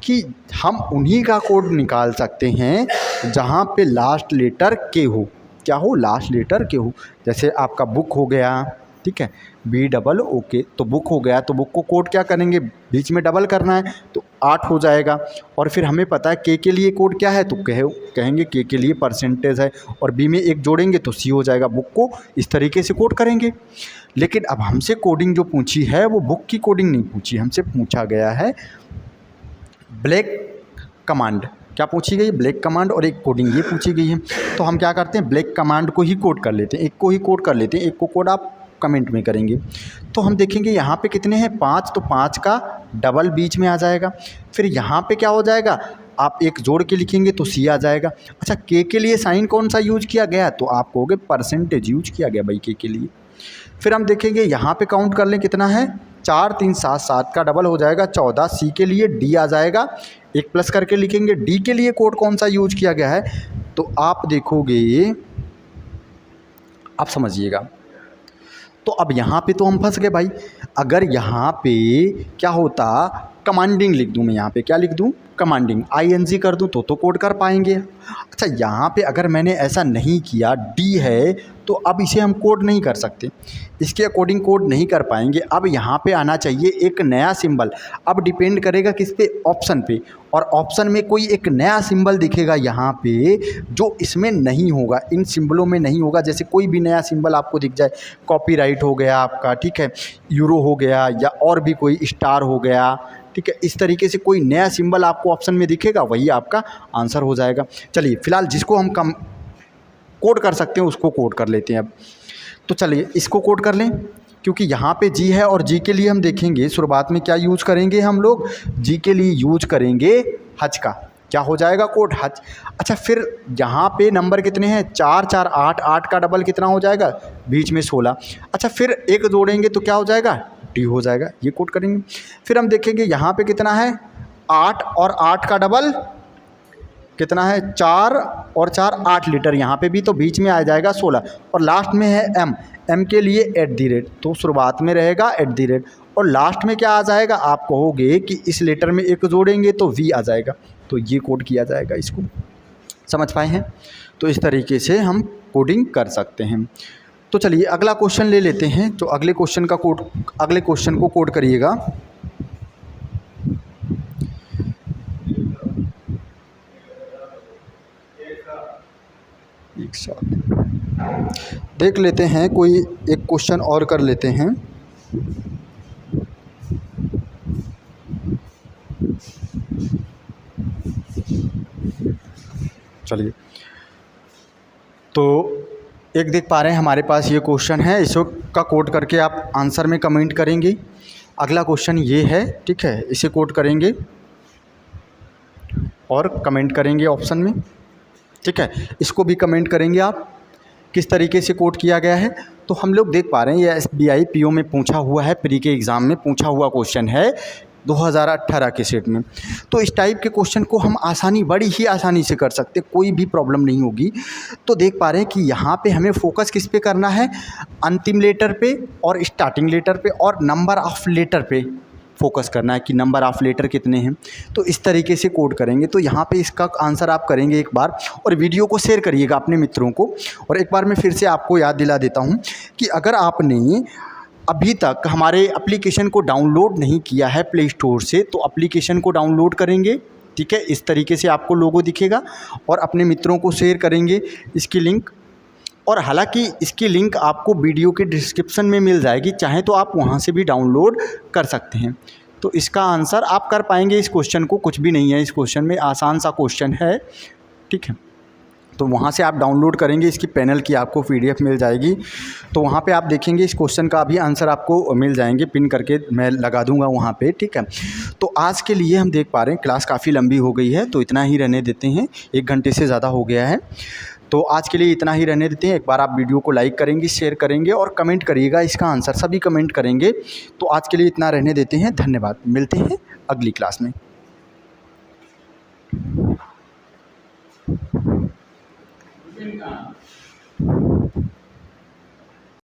कि हम उन्हीं का कोड निकाल सकते हैं जहाँ पे लास्ट लेटर के हो। क्या हो, लास्ट लेटर के हो। जैसे आपका बुक हो गया, ठीक है, BOOK, तो बुक हो गया, तो बुक को कोड क्या करेंगे, बीच में डबल करना है तो 8 हो जाएगा। और फिर हमें पता है के लिए कोड क्या है, तो कहेंगे के लिए परसेंटेज है, और बी में एक जोड़ेंगे तो सी हो जाएगा। बुक को इस तरीके से कोड करेंगे। लेकिन अब हमसे कोडिंग जो पूछी है वो बुक की कोडिंग नहीं पूछी, हमसे पूछा गया है ब्लैक कमांड। क्या पूछी गई, ब्लैक कमांड, और एक कोडिंग ये पूछी गई है। तो हम क्या करते हैं, ब्लैक कमांड को ही कोड कर लेते हैं, एक को ही कोड कर लेते हैं, एक को कोड आप कमेंट में करेंगे। तो हम देखेंगे यहाँ पे कितने हैं, 5, तो 5 का डबल बीच में आ जाएगा। फिर यहाँ पे क्या हो जाएगा, आप एक जोड़ के लिखेंगे तो सी आ जाएगा। अच्छा, के लिए साइन कौन सा यूज किया गया, तो आप कहोगे परसेंटेज यूज किया गया भाई के लिए। फिर हम देखेंगे यहाँ पे काउंट कर लें कितना है, 4 3 7, 7 का डबल हो जाएगा 14। सी के लिए डी आ जाएगा, एक प्लस करके लिखेंगे। डी के लिए कोड कौन सा यूज किया गया है, तो आप देखोगे, आप समझिएगा। तो अब यहाँ पे तो हम फंस गए भाई। अगर यहाँ पे क्या होता, कमांडिंग लिख दूँ मैं, यहाँ पे क्या लिख दूँ, कमांडिंग, ING कर दूँ तो कोड कर पाएंगे। अच्छा, यहाँ पे अगर मैंने ऐसा नहीं किया, डी है, तो अब इसे हम कोड नहीं कर सकते, इसके अकॉर्डिंग कोड नहीं कर पाएंगे। अब यहाँ पे आना चाहिए एक नया सिंबल। अब डिपेंड करेगा किस पे, ऑप्शन पे, और ऑप्शन में कोई एक नया सिंबल दिखेगा यहाँ पे जो इसमें नहीं होगा, इन सिंबलों में नहीं होगा। जैसे कोई भी नया सिंबल आपको दिख जाए, कॉपीराइट हो गया आपका, ठीक है, यूरो हो गया, या और भी कोई स्टार हो गया, ठीक है, इस तरीके से कोई नया सिंबल आपको ऑप्शन में दिखेगा, वही आपका आंसर हो जाएगा। चलिए फिलहाल जिसको हम कम कोड कर सकते हैं उसको कोड कर लेते हैं अब। तो चलिए इसको कोड कर लें, क्योंकि यहाँ पे जी है, और जी के लिए हम देखेंगे शुरुआत में क्या यूज करेंगे हम लोग, जी के लिए यूज करेंगे हज का। क्या हो जाएगा कोड, हज। अच्छा, फिर यहाँ पे नंबर कितने हैं, 4 4 8, 8 का डबल कितना हो जाएगा, बीच में 16। अच्छा, फिर एक जोड़ेंगे तो क्या हो जाएगा, टी हो जाएगा, ये कोड करेंगे। फिर हम देखेंगे यहाँ पे कितना है, 8, और 8 का डबल कितना है, 4 और 4 8 लीटर, यहाँ पे भी तो बीच में आ जाएगा 16, और लास्ट में है एम के लिए @ तो शुरुआत में रहेगा @ और लास्ट में क्या आ जाएगा, आप कहोगे कि इस लेटर में एक जोड़ेंगे तो वी आ जाएगा, तो ये कोड किया जाएगा। इसको समझ पाए हैं, तो इस तरीके से हम कोडिंग कर सकते हैं। तो चलिए अगला क्वेश्चन ले लेते हैं। तो अगले क्वेश्चन को कोड करिएगा। एक साथ देख लेते हैं, कोई एक क्वेश्चन और कर लेते हैं। चलिए, तो एक देख पा रहे हैं हमारे पास ये क्वेश्चन है, इसका कोड करके आप आंसर में कमेंट करेंगे। अगला क्वेश्चन ये है, ठीक है, इसे कोड करेंगे और कमेंट करेंगे ऑप्शन में, ठीक है। इसको भी कमेंट करेंगे आप किस तरीके से कोड किया गया है। तो हम लोग देख पा रहे हैं ये SBI PO में पूछा हुआ है, प्री के एग्ज़ाम में पूछा हुआ क्वेश्चन है 2018 के सेट में। तो इस टाइप के क्वेश्चन को हम बड़ी ही आसानी से कर सकते, कोई भी प्रॉब्लम नहीं होगी। तो देख पा रहे हैं कि यहाँ पे हमें फोकस किस पे करना है, अंतिम लेटर पे और स्टार्टिंग लेटर पे और नंबर ऑफ़ लेटर पे फोकस करना है कि नंबर ऑफ़ लेटर कितने हैं। तो इस तरीके से कोड करेंगे। तो यहाँ पे इसका आंसर आप करेंगे एक बार, और वीडियो को शेयर करिएगा अपने मित्रों को। और एक बार मैं फिर से आपको याद दिला देता हूँ कि अगर आपने अभी तक हमारे एप्लीकेशन को डाउनलोड नहीं किया है प्ले स्टोर से, तो एप्लीकेशन को डाउनलोड करेंगे, ठीक है, इस तरीके से आपको लोगो दिखेगा, और अपने मित्रों को शेयर करेंगे इसकी लिंक। और हालांकि इसकी लिंक आपको वीडियो के डिस्क्रिप्शन में मिल जाएगी, चाहे तो आप वहां से भी डाउनलोड कर सकते हैं। तो इसका आंसर आप कर पाएंगे। इस क्वेश्चन को कुछ भी नहीं है, इस क्वेश्चन में आसान सा क्वेश्चन है, ठीक है। तो वहाँ से आप डाउनलोड करेंगे, इसकी पैनल की आपको PDF मिल जाएगी। तो वहाँ पे आप देखेंगे इस क्वेश्चन का भी आंसर आपको मिल जाएंगे, पिन करके मैं लगा दूंगा वहाँ पे, ठीक है। तो आज के लिए हम देख पा रहे हैं क्लास काफ़ी लंबी हो गई है, तो इतना ही रहने देते हैं, 1 घंटे से ज़्यादा हो गया है। तो आज के लिए इतना ही रहने देते हैं। एक बार आप वीडियो को लाइक करेंगे, शेयर करेंगे और कमेंट करिएगा इसका आंसर, सभी कमेंट करेंगे। तो आज के लिए इतना रहने देते हैं, धन्यवाद। मिलते हैं अगली क्लास में।